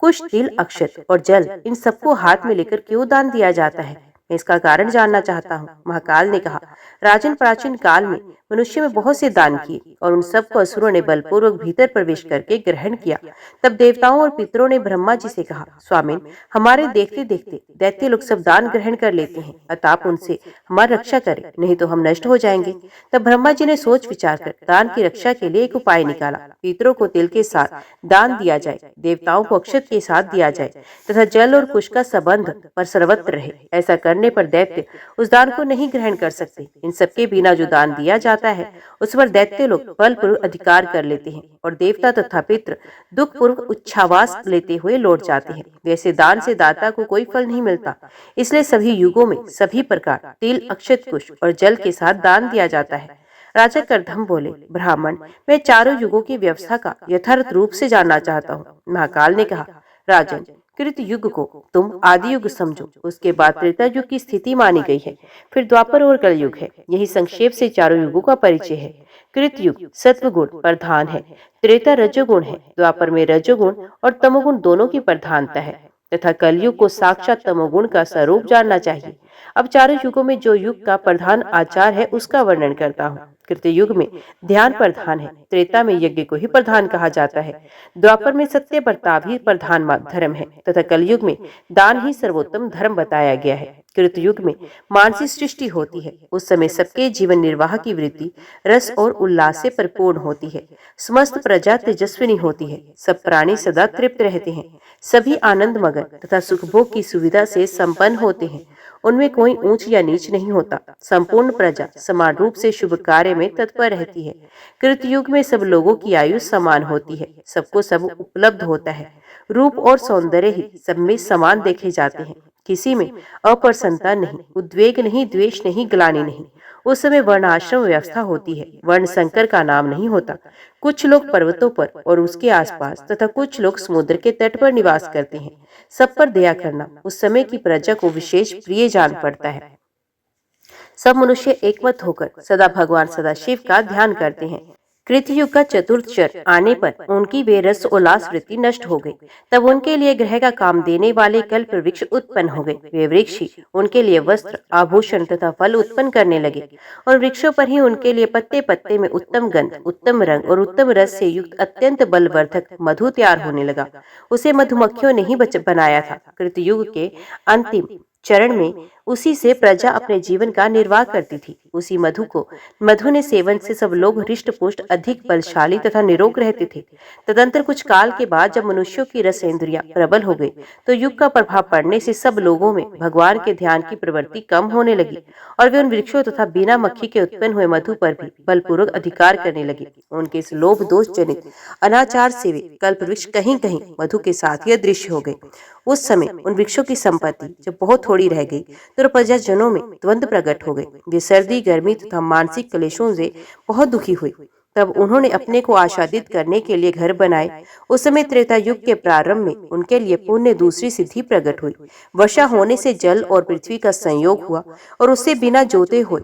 कुश, तिल, अक्षत और जल, इन सबको हाथ में लेकर क्यों दान दिया जाता है? मैं इसका कारण जानना चाहता हूँ। महाकाल ने कहा, राजन, प्राचीन काल में मनुष्य में बहुत से दान किए और उन सबको असुरों ने बलपूर्वक भीतर प्रवेश करके ग्रहण किया। तब देवताओं और पितरों ने ब्रह्मा जी से कहा, स्वामिन, हमारे देखते देखते दैत्य लोग सब दान ग्रहण कर लेते हैं, अतः आप उनसे हमारी रक्षा करें, नहीं तो हम नष्ट हो जाएंगे। तब ब्रह्मा जी ने सोच विचार कर दान की रक्षा के लिए एक उपाय निकाला। पितरों को तिल के साथ दान दिया जाए, देवताओं को अक्षत के साथ दिया जाए तथा जल और कुश का संबंध पर सर्वत्र रहे। ऐसा करने पर दैत्य उस दान को नहीं ग्रहण कर सकते। इन सबके बिना जो दान दिया जाता है, उस पर दैत्य लोग बलपूर्वक अधिकार कर लेते हैं और देवता तथा पितृ दुखपूर्वक उच्छ्वास लेते हुए लौट जाते हैं। वैसे दान से दाता को कोई फल नहीं मिलता, इसलिए सभी युगों में सभी प्रकार तिल, अक्षत, कुश और जल के साथ दान दिया जाता है। राजा करधम बोले, ब्राह्मण, मैं चारों युगों की व्यवस्था का यथार्थ रूप से जानना चाहता हूँ। महाकाल ने कहा, राजन, कृत युग को तुम आदि युग समझो, उसके बाद त्रेता युग की स्थिति मानी गई है, फिर द्वापर और कल युग है। यही संक्षेप से चारों युगों का परिचय है। कृत युग सत्वगुण प्रधान है, त्रेता रजोगुण है, द्वापर में रजोगुण और तमोगुण दोनों की प्रधानता है, तथा कलयुग को साक्षात तमोगुण का स्वरूप जानना चाहिए। अब चारों युगों में जो युग का प्रधान आचार है उसका वर्णन करता हूँ। कृत्य युग में ध्यान प्रधान है, त्रेता में यज्ञ को ही प्रधान कहा जाता है, द्वापर में सत्य बर्ताव ही प्रधान धर्म है तथा कलयुग में दान ही सर्वोत्तम धर्म बताया गया है। कृत युग में मानसिक सृष्टि होती है, उस समय सबके जीवन निर्वाह की वृत्ति रस और उल्लास से परिपूर्ण होती है। समस्त प्रजा तेजस्विनी होती है, सब प्राणी सदा तृप्त रहते हैं, सभी आनंद मगन तथा सुखभोग की सुविधा से संपन्न होते हैं। उनमें कोई ऊंच या नीच नहीं होता। संपूर्ण प्रजा समान रूप से शुभ कार्य में तत्पर रहती है। कृत युग में सब लोगों की आयु समान होती है, सबको सब उपलब्ध होता है, रूप और सौंदर्य ही सब में समान देखे जाते हैं, किसी में अप्रसन्नता नहीं, उद्वेग नहीं, द्वेष नहीं, ग्लानि नहीं। उस समय वर्णाश्रम व्यवस्था होती है, वर्ण संकर का नाम नहीं होता। कुछ लोग पर्वतों पर और उसके आसपास तथा कुछ लोग समुद्र के तट पर निवास करते हैं। सब पर दया करना उस समय की प्रजा को विशेष प्रिय जान पड़ता है। सब मनुष्य एकमत होकर सदा भगवान सदाशिव का ध्यान करते हैं। कृतयुग का चतुर्थ चर आने पर उनकी वे रस उल्लास वृत्ति नष्ट हो गई। तब उनके लिए ग्रह का काम देने वाले कल्प वृक्ष उत्पन्न हो गए। वे वृक्ष ही उनके लिए वस्त्र, आभूषण तथा फल उत्पन्न करने लगे। और वृक्षों पर ही उनके लिए पत्ते पत्ते में उत्तम गंध, उत्तम रंग और उत्तम रस से युक्त अत्यंत बलवर्धक मधु तैयार होने लगा। उसे मधुमक्खियों ने ही बनाया था। कृतयुग के अंतिम चरण में उसी से प्रजा अपने जीवन का निर्वाह करती थी। उसी मधु ने सेवन से सब लोग हृष्ट पुष्ट, अधिक बलशाली तथा निरोग रहते थे। तदंतर कुछ काल के बाद जब मनुष्यों की रसेंद्रियां प्रबल हो गई, तो युग का प्रभाव पड़ने से सब लोगों में भगवान के ध्यान की प्रवृत्ति कम होने लगी और वे उन वृक्षों तथा बिना मक्खी के उत्पन्न हुए मधु पर भी बलपूर्वक अधिकार करने लगे। उनके इस लोभ दोष जनित अनाचार से वे कल्प वृक्ष कहीं कहीं मधु के साथ ही अदृश्य हो गए। उस समय उन वृक्षों की संपत्ति जब बहुत थोड़ी रह गई, तो प्रजाजनों में द्वंद्व प्रकट हो गए। वे सर्दी, गर्मी तथा मानसिक क्लेशों से बहुत दुखी हुए। तब उन्होंने अपने को आच्छादित करने के लिए घर बनाए। उस समय त्रेता युग के प्रारंभ में उनके लिए पुण्य दूसरी सिद्धि प्रकट हुई। वर्षा होने से जल और पृथ्वी का संयोग हुआ और उससे बिना जोते हुए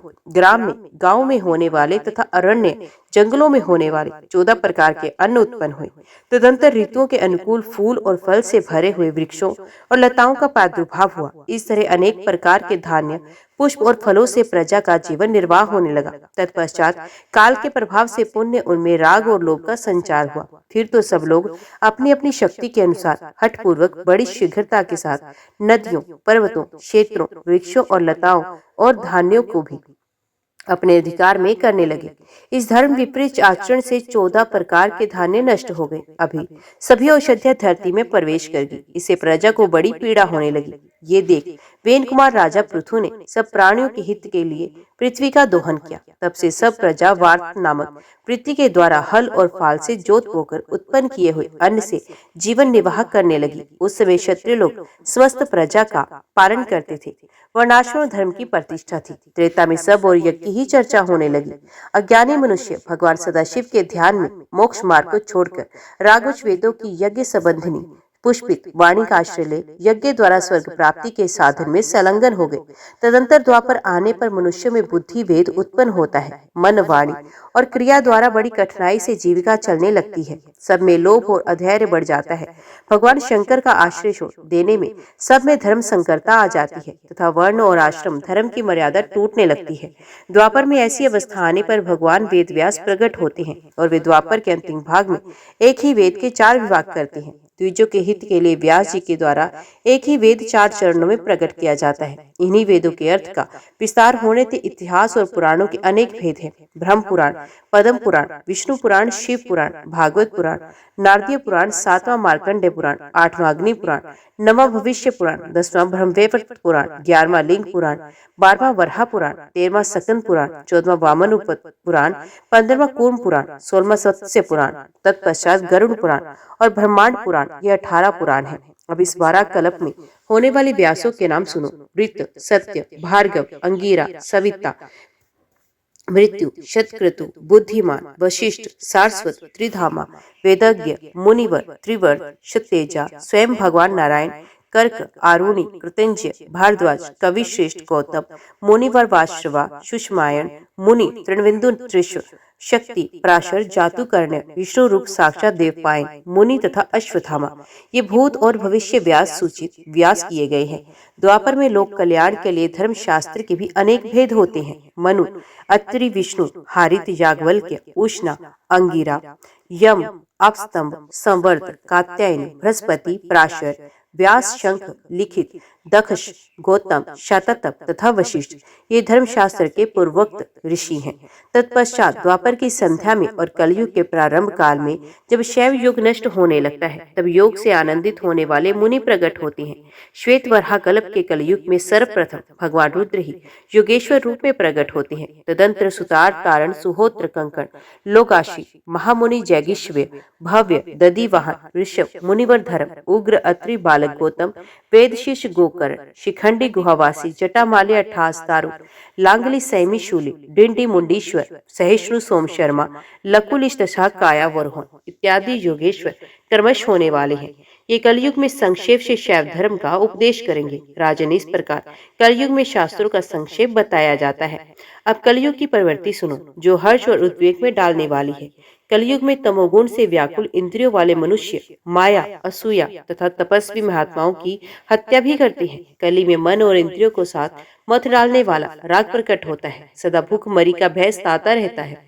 गांव में होने वाले तथा अरण्य जंगलों में होने वाले 14 प्रकार के अन्न उत्पन्न हुए। तदंतर ऋतुओं के अनुकूल फूल और फल से भरे हुए वृक्षों और लताओं का प्रादुर्भाव हुआ। इस तरह अनेक प्रकार के धान्य, पुष्प और फलों से प्रजा का जीवन निर्वाह होने लगा। तत्पश्चात काल के प्रभाव से पुण्य उनमें राग और लोभ का संचार हुआ। फिर तो सब लोग अपनी अपनी शक्ति के अनुसार हठपूर्वक बड़ी शीघ्रता के साथ नदियों, पर्वतों, क्षेत्रों, वृक्षों और लताओं और धान्यों को भी अपने अधिकार में करने लगे। इस धर्म विपरीत आचरण से 14 प्रकार के धान्य नष्ट हो गए। अभी सभी औषधियां धरती में प्रवेश कर गई। इससे प्रजा को बड़ी पीड़ा होने लगी। ये देख वेन कुमार राजा पृथु ने सब प्राणियों के हित के लिए पृथ्वी का दोहन किया। तब से सब प्रजा वार्त नामक पृथ्वी के द्वारा हल और फाल से जोत बोकर उत्पन्न किए हुए अन्न से जीवन निर्वाह करने लगी। उस समय क्षत्रिय लोग समस्त प्रजा का पालन करते थे। वर्णाश्रम धर्म की प्रतिष्ठा थी। त्रेता में सब और यज्ञ ही चर्चा होने लगी। अज्ञानी मनुष्य भगवान सदाशिव के ध्यान में मोक्ष मार्ग को छोड़कर रागुच वेदों की यज्ञ संबंधिनी पुष्पित वाणी का आश्रय ले यज्ञ द्वारा स्वर्ग प्राप्ति के साधन में संलग्न हो गए। तदंतर द्वापर आने पर मनुष्य में बुद्धि भेद उत्पन्न होता है। मन, वाणी और क्रिया द्वारा बड़ी कठिनाई से जीविका चलने लगती है। सब में लोभ और अधैर्य बढ़ जाता है। भगवान शंकर का आश्रय देने में सब में धर्म संकरता आ जाती है तथा वर्ण और आश्रम धर्म की मर्यादा टूटने लगती है। द्वापर में ऐसी अवस्था आने पर भगवान वेद व्यास प्रकट होते हैं और वे द्वापर के अंतिम भाग में एक ही वेद के 4 विभाग करते हैं। द्विजों के हित के लिए व्यास जी के द्वारा एक ही वेद 4 चरणों में प्रकट किया जाता है। इन्हीं वेदों के अर्थ का विस्तार होने से इतिहास और पुराणों के अनेक भेद हैं। ब्रह्म पुराण, पद्म पुराण, विष्णु पुराण, शिव पुराण, भागवत पुराण, नारदीय पुराण, 7वां मार्कंडेय पुराण, 8वां अग्नि पुराण, 9वां भविष्य पुराण, 10वां ब्रह्मवैवर्त पुराण, 11वां लिंग पुराण, 12वां वराह पुराण, 13वां सकंद पुराण, 14वां वामन पुराण, 15वां कूर्म पुराण, 16वां सत्स्य पुराण, तत्पश्चात गरुड़ पुराण और ब्रह्मांड पुराण, ये 18 पुराण है। अब इस 12 कल्प में होने वाले व्यासों के नाम सुनो। वृत्त, सत्य, भार्गव, अंगीरा, सविता, मृत्यु, शतक्रतु, बुद्धिमान, वशिष्ठ, सारस्वत, त्रिधामा, वेदज्ञ, मुनिवर, त्रिवर्त, शतेजा, स्वयं भगवान नारायण, कर्क, आरुणि, कृतंजय, भारद्वाज, कविश्रेष्ठ, गौतम, मुनिवर, वाश्रवा, सुषमायन, मुनि, तृणविंदु, त्रिश, शक्ति, प्राशर, जातुकर्ण, विष्णु रूप साक्षात देवपायन, मुनि तथा अश्वत्थामा, ये भूत और भविष्य व्यास सूचित व्यास किए गए हैं। द्वापर में लोक कल्याण के लिए धर्म शास्त्र के भी अनेक भेद होते हैं। मनु, अत्रि, विष्णु, हारित, याज्ञवल्क्य, उष्णा, अंगिरा, यम, अपस्तंभ, संवर्त, कात्यायन, बृहस्पति, प्राशर, व्यास, शंख, लिखित, दक्ष, गौतम, शततप तथा वशिष्ठ, ये धर्मशास्त्र के पूर्वोक्त ऋषि हैं। तत्पश्चात द्वापर की संध्या में और कलयुग के प्रारंभ काल में जब शैव युग नष्ट होने लगता है, तब योग से आनंदित होने वाले मुनि प्रकट होते हैं। श्वेत वराह कल्प के कलयुग में सर्वप्रथम भगवान रुद्र ही योगेश्वर रूप में प्रकट होते हैं। तदंतर सुतार, तारण, सुहोत्र, कंकण, लोकाशी, महामुनि जैगिष्व्य, भव्य, दधिवाहन, ऋषभ, मुनिवर धर्म, उग्र, अत्रि, बालक गौतम, वेद शिष्य गोकर्ण, शिखंडी गुहावासी, जटामाली, अट्ठास, तारु, लांगली, सैमी, शूली, डिंडी, मुंडीश्वर, सहिष्णु, सोम शर्मा, लकुलिश तथा काया, वरुण इत्यादि योगेश्वर कर्मश होने वाले हैं। ये कलयुग में संक्षेप से शैव धर्म का उपदेश करेंगे। राजन, इस प्रकार कलयुग में शास्त्रों का संक्षेप बताया जाता है। अब कलयुग की प्रवृत्ति सुनो, जो हर्ष और उद्वेग में डालने वाली है। कलयुग में तमोगुण से व्याकुल इंद्रियों वाले मनुष्य माया, असूया तथा तपस्वी महात्माओं की हत्या भी करते हैं। कली में मन और इंद्रियों को साथ मत डालने वाला राग प्रकट होता है। सदा भूख मरी का भय सताता रहता है।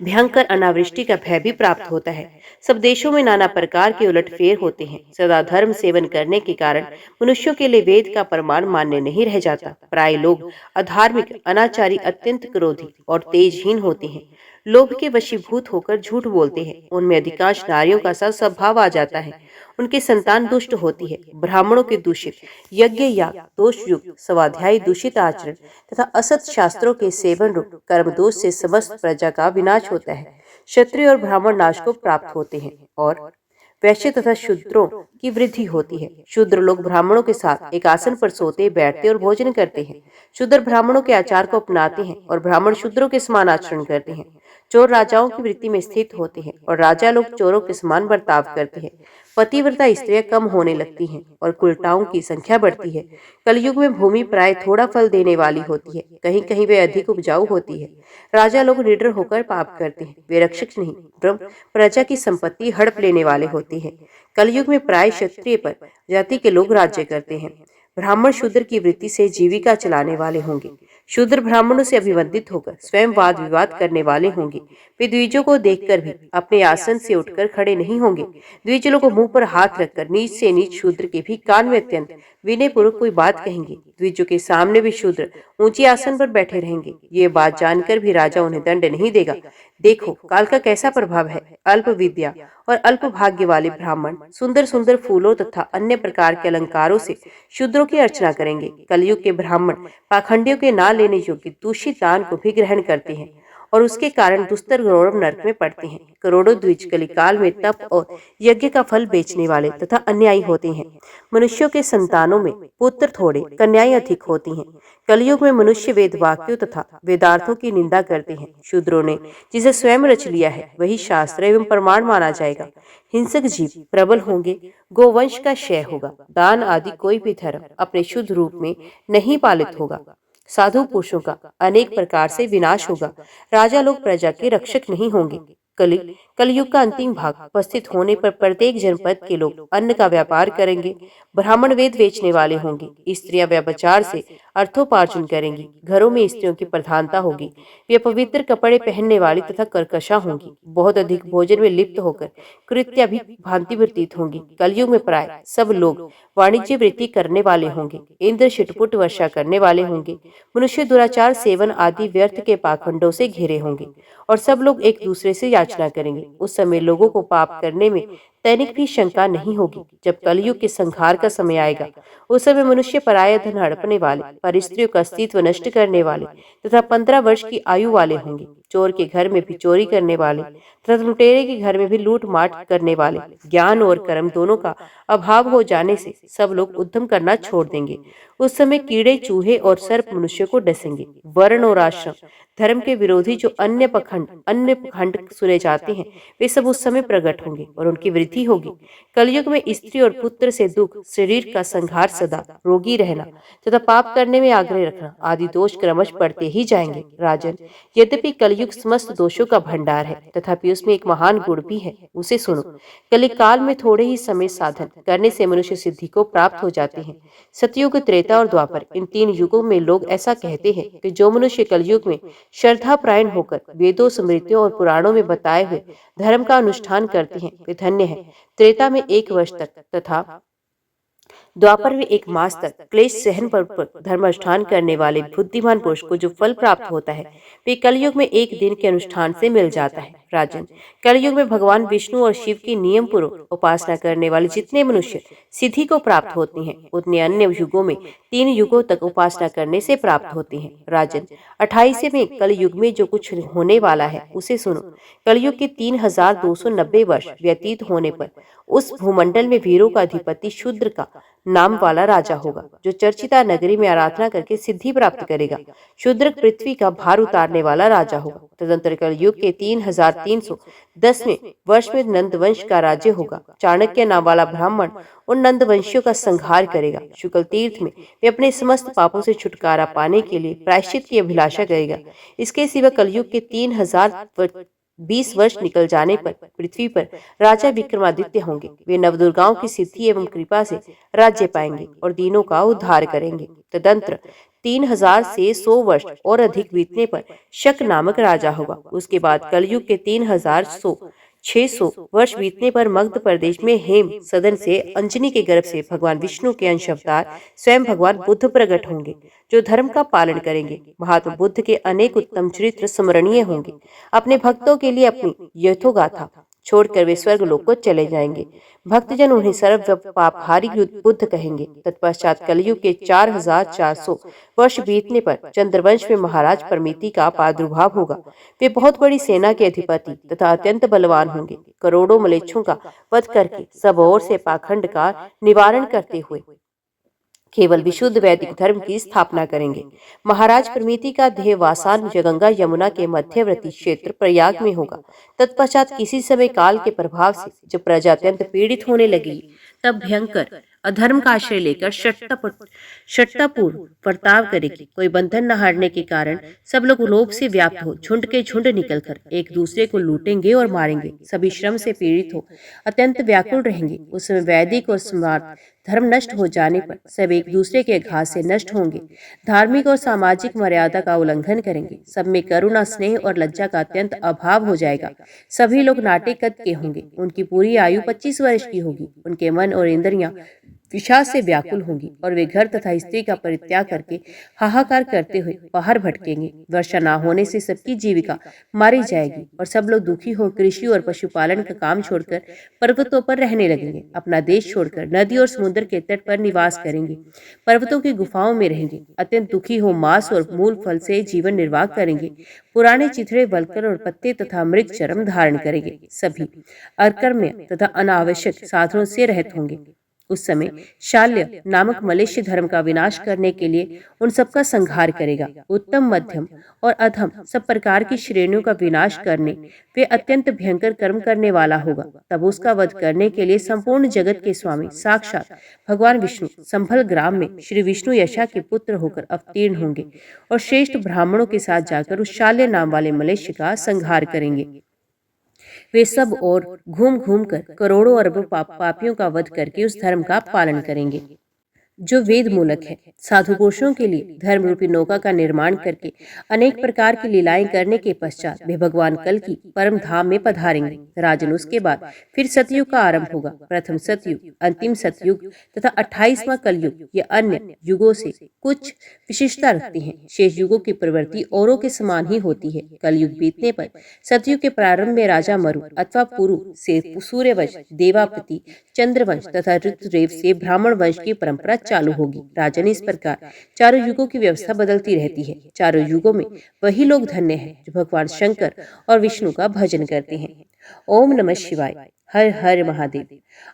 भयंकर अनावृष्टि का भय भी प्राप्त होता है। सब देशों में नाना प्रकार के उलटफेर होते हैं। सदा धर्म सेवन करने के कारण मनुष्यों के लिए वेद का प्रमाण मान्य नहीं रह जाता। प्राय लोग अधार्मिक, अनाचारी, अत्यंत क्रोधी और तेजहीन होते हैं। लोभ के वशीभूत होकर झूठ बोलते हैं। उनमें अधिकांश नारियों का सा स्वभाव आ जाता है। उनकी संतान दुष्ट होती है। ब्राह्मणों के दूषित यज्ञ याग, दोष युक्त स्वाध्याय, दूषित आचरण तथा असत शास्त्रों के सेवन रूप कर्म दोष से समस्त प्रजा का विनाश होता है। क्षत्रिय और ब्राह्मण नाश को प्राप्त होते हैं और वैश्य तथा शूद्रों की वृद्धि होती है। शूद्र लोग ब्राह्मणों के साथ एक आसन पर सोते, बैठते और भोजन करते हैं। शूद्र ब्राह्मणों के आचार को अपनाते हैं और ब्राह्मण शूद्रों के समान आचरण करते हैं। चोर राजाओं की वृत्ति में स्थित होते हैं और राजा लोग चोरों के समान बर्ताव करते हैं। पतिव्रता स्त्रियां कम होने लगती हैं और कुलटाओं की संख्या बढ़ती है। कलयुग में भूमि प्राय थोड़ा फल देने वाली होती है, कहीं कहीं वे अधिक उपजाऊ होती है। राजा लोग निडर होकर पाप करते हैं। वे रक्षक नहीं, प्रजा की संपत्ति हड़प लेने वाले होते हैं। कलयुग में प्राय क्षत्रिय पर जाति के लोग राज्य करते हैं। ब्राह्मण शूद्र की वृत्ति से जीविका चलाने वाले होंगे। शूद्र ब्राह्मणों से अभिवंदित होकर स्वयं वाद विवाद करने वाले होंगे। वे द्विजों को देखकर भी अपने आसन से उठकर खड़े नहीं होंगे। द्विजों को मुंह पर हाथ रखकर नीच से नीच शूद्र के भी कान में अत्यंत विनय पूर्वक कोई बात कहेंगे। द्विजों के सामने भी शूद्र ऊंची आसन पर बैठे रहेंगे। ये बात जानकर भी राजा उन्हें दंड नहीं देगा। देखो काल का कैसा प्रभाव है। अल्प विद्या और अल्प भाग्य वाले ब्राह्मण सुंदर सुंदर फूलों तथा अन्य प्रकार के अलंकारों से शूद्रों की अर्चना करेंगे। कलयुग के ब्राह्मण पाखंडियों के ना लेने योग्य दूषित दान को भी ग्रहण करते हैं और उसके कारण दुस्तर गौरव नरक में पड़ते हैं। करोड़ों द्विज कलिकाल में तप और यज्ञ का फल बेचने वाले तथा अन्यायी होते हैं। मनुष्यों के संतानों में पुत्र थोड़े, कन्याएं अधिक होती हैं। कलयुग में मनुष्य वेद वाक्यों तथा वेदार्थों की निंदा करते हैं। शूद्रों ने जिसे स्वयं रच लिया है वही शास्त्र एवं प्रमाण माना जाएगा। हिंसक जीव प्रबल होंगे, गोवंश का क्षय होगा। दान आदि कोई भी धर्म अपने शुद्ध रूप में नहीं पालित होगा। साधु पुरुषों का अनेक प्रकार से विनाश होगा। राजा लोग प्रजा के रक्षक नहीं होंगे। कलयुग का अंतिम भाग उपस्थित होने पर प्रत्येक जनपद के लोग अन्न का व्यापार करेंगे। ब्राह्मण वेद बेचने वाले होंगे। स्त्रियां व्यभिचार से अर्थोपार्जन करेंगी। घरों में स्त्रियों की प्रधानता होगी। वे पवित्र कपड़े पहनने वाली तथा कर्कशा होंगी। बहुत अधिक भोजन में लिप्त होकर कृत्या भी भांति व्यतीत होंगी। कलयुग में प्राय सब लोग वाणिज्य वृत्ति करने वाले होंगे। इंद्र छिटपुट वर्षा करने वाले होंगे। मनुष्य दुराचार, सेवन आदि व्यर्थ के पाखंडों से घिरे होंगे और सब लोग एक दूसरे से याचना करेंगे। उस समय लोगों को पाप करने में तनिक भी शंका नहीं होगी। जब कलयुग के संहार का समय आएगा उस समय मनुष्य पराया धन हड़पने वाले, पर स्त्रियों का अस्तित्व नष्ट करने वाले तथा 15 वर्ष की आयु वाले होंगे। चोर के घर में भी चोरी करने वाले तथा लुटेरे के घर में भी लूट माट करने वाले। ज्ञान और कर्म दोनों का अभाव हो जाने से सब लोग उद्यम करना छोड़ देंगे। उस समय कीड़े, चूहे और सर्प मनुष्य को डसेंगे। वर्ण और आश्रम धर्म के विरोधी जो अन्य पखंड सुने जाते हैं वे सब उस समय प्रकट होंगे और उनकी वृद्धि होगी। कलयुग में स्त्री और पुत्र से दुख, शरीर का संहार, सदा रोगी रहना तथा पाप करने में आग्रह रखना आदि दोष क्रमश बढ़ते ही जाएंगे। राजन, यद्यपि कलयुग समस्त दोषों का भंडार है तथापि उसमें एक महान गुण भी है, उसे सुनो। कलिकाल में थोड़े ही समय साधन करने से मनुष्य सिद्धि को प्राप्त हो जाते हैं। सतयुग, त्रेता और द्वापर, इन 3 युगों में लोग ऐसा कहते हैं कि जो मनुष्य कलयुग में श्रद्धापरायण होकर वेदों, स्मृतियों और पुराणों में बताए हुए धर्म का अनुष्ठान करते हैं वे धन्य है। त्रेता में 1 वर्ष तक तथा द्वापर में 1 मास तक क्लेश सहन पर धर्मानुष्ठान करने वाले बुद्धिमान पुरुष को जो फल प्राप्त होता है वे कलयुग में 1 दिन के अनुष्ठान से मिल जाता है। राजन, कलयुग में भगवान विष्णु और शिव की नियम पूर्वक उपासना करने वाले जितने मनुष्य सिद्धि को प्राप्त होते हैं उतने अन्य युगों में 3 युगों तक उपासना करने से प्राप्त होते हैं। राजन, 28वें कलयुग में जो कुछ होने वाला है उसे सुनो। कलयुग के 3290 वर्ष व्यतीत होने पर उस भूमंडल में वीरों का अधिपति शूद्र का नाम वाला राजा होगा जो चर्चिता नगरी में आराधना करके सिद्धि प्राप्त करेगा। शूद्र पृथ्वी का भार उतारने वाला राजा होगा। तदंतर कलयुग के 1310वें वर्ष में नंदवंश का राज्य होगा। चाणक्य नाम वाला ब्राह्मण उन नंदवंशियों का संहार करेगा। शुक्ल तीर्थ में वे अपने समस्त पापों से छुटकारा पाने के लिए प्रायश्चित की अभिलाषा करेगा। इसके सिवा कलयुग के 3020 वर्ष निकल जाने पर पृथ्वी पर राजा विक्रमादित्य होंगे। वे नवदुर्गाओं की सिद्धि एवं कृपा से राज्य पाएंगे और दीनों का उद्धार करेंगे। तदंतर 3000 से 100 वर्ष और अधिक बीतने पर शक नामक राजा होगा। उसके बाद कलयुग के 600 वर्ष बीतने पर मगध प्रदेश में हेम सदन से अंजनी के गर्भ से भगवान विष्णु के अंश अवतार स्वयं भगवान बुद्ध प्रकट होंगे, जो धर्म का पालन करेंगे। महात्मा बुद्ध के अनेक उत्तम चरित्र स्मरणीय होंगे। अपने भक्तों के लिए अपनी यथोगाथा छोड़कर वे स्वर्ग लोक को चले जाएंगे। भक्तजन उन्हें सर्व पापहारी बुद्ध कहेंगे। तत्पश्चात कलयुग के 4400 वर्ष बीतने पर चंद्रवंश में महाराज परमिति का प्रादुर्भाव होगा। वे बहुत बड़ी सेना के अधिपति तथा अत्यंत बलवान होंगे। करोड़ों मलेच्छों का वध करके सब ओर से पाखंड का निवारण करते हुए केवल विशुद्ध वैदिक धर्म की स्थापना करेंगे। महाराज प्रमिति का देहवासान गंगा यमुना के मध्यवर्ती क्षेत्र प्रयाग में होगा। तत्पश्चात किसी समय काल के प्रभाव से जब प्रजा अत्यंत पीड़ित होने लगी, तब भयंकर अधर्म का आश्रय लेकर शट्टापूर्व बर्ताव करेगी। कोई बंधन न हारने के कारण सब लोग लोभ से व्याप्त हो झुंड के झुंड निकलकर एक दूसरे को लूटेंगे और मारेंगे। सभी श्रम से पीड़ित हो अत्यंत व्याकुल रहेंगे। उस समय वैदिक और स्मार्त धर्म नष्ट हो जाने पर सब एक दूसरे के घात से नष्ट होंगे। धार्मिक और सामाजिक मर्यादा का उल्लंघन करेंगे। सब में करुणा, स्नेह और लज्जा का अत्यंत अभाव हो जाएगा। सभी लोग नाटे कद के होंगे। उनकी पूरी आयु 25 वर्ष की होगी। उनके मन और इंद्रियां विषाद से व्याकुल होंगी और वे घर तथा स्त्री का परित्याग करके हाहाकार करते हुए बाहर भटकेंगे। वर्षा न होने से सबकी जीविका मारी जाएगी और सब लोग दुखी हो कृषि और पशुपालन का काम छोड़कर पर्वतों पर रहने लगेंगे। अपना देश छोड़कर नदी और समुद्र के तट पर निवास करेंगे। पर्वतों की गुफाओं में रहेंगे। अत्यंत दुखी हो मांस और मूल फल से जीवन निर्वाह करेंगे। पुराने चिथड़े, वलकर और पत्ते तथा मृग चर्म धारण करेंगे। सभी अकर्म्य तथा अनावश्यक साधनों से रहित होंगे। उस समय शाल्य नामक मलेच्छ धर्म का विनाश करने के लिए उन सबका संहार करेगा। उत्तम, मध्यम और अधम सब प्रकार की श्रेणियों का विनाश करने वे अत्यंत भयंकर कर्म करने वाला होगा। तब उसका वध करने के लिए संपूर्ण जगत के स्वामी साक्षात भगवान विष्णु संभल ग्राम में श्री विष्णु यशा के पुत्र होकर अवतीर्ण होंगे और श्रेष्ठ ब्राह्मणों के साथ जाकर उस शाल्य नाम वाले मलेच्छ का संहार करेंगे। वे सब और घूम घूम कर करोड़ों अरबों पापियों का वध करके उस धर्म का पालन करेंगे जो वेद मूलक है। साधु पुरुषों के लिए धर्म रूपी नौका का निर्माण करके अनेक प्रकार की लीलाएं करने के पश्चात वे भगवान कल की परम धाम में पधारेंगे। राजन, उसके बाद फिर सतयुग का आरंभ होगा। प्रथम सतयुग, अंतिम सतयुग तथा 28वां कलयुग ये अन्य युगों से कुछ विशिष्टता रखती हैं। शेष युगों की प्रवृत्ति औरों के समान ही होती है। कलयुग बीतने पर सतयुग के प्रारंभ में राजा मरु अथवा पुरु से सूर्यवंश, देवापति, चंद्रवंश तथा ऋतुदेव से ब्राह्मण वंश की परंपरा चालू होगी। राजन, इस प्रकार चारों युगों की व्यवस्था बदलती रहती है। चारों युगों में वही लोग धन्य हैं जो भगवान शंकर और विष्णु का भजन करते हैं। ओम नमः शिवाय। हर हर महादेव।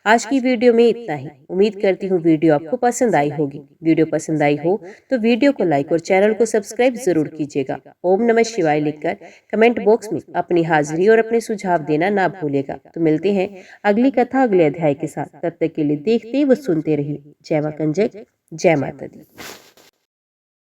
आज की वीडियो में इतना ही। उम्मीद करती हूँ वीडियो आपको पसंद आई होगी। वीडियो पसंद आई हो तो वीडियो को लाइक और चैनल को सब्सक्राइब जरूर कीजिएगा। ओम नमः शिवाय लिखकर कमेंट बॉक्स में अपनी हाजिरी और अपने सुझाव देना ना भूलेगा। तो मिलते हैं अगली कथा अगले अध्याय के साथ। तब तक के लिए देखते व सुनते रहिए। जय मां कंजक, जय माता दी।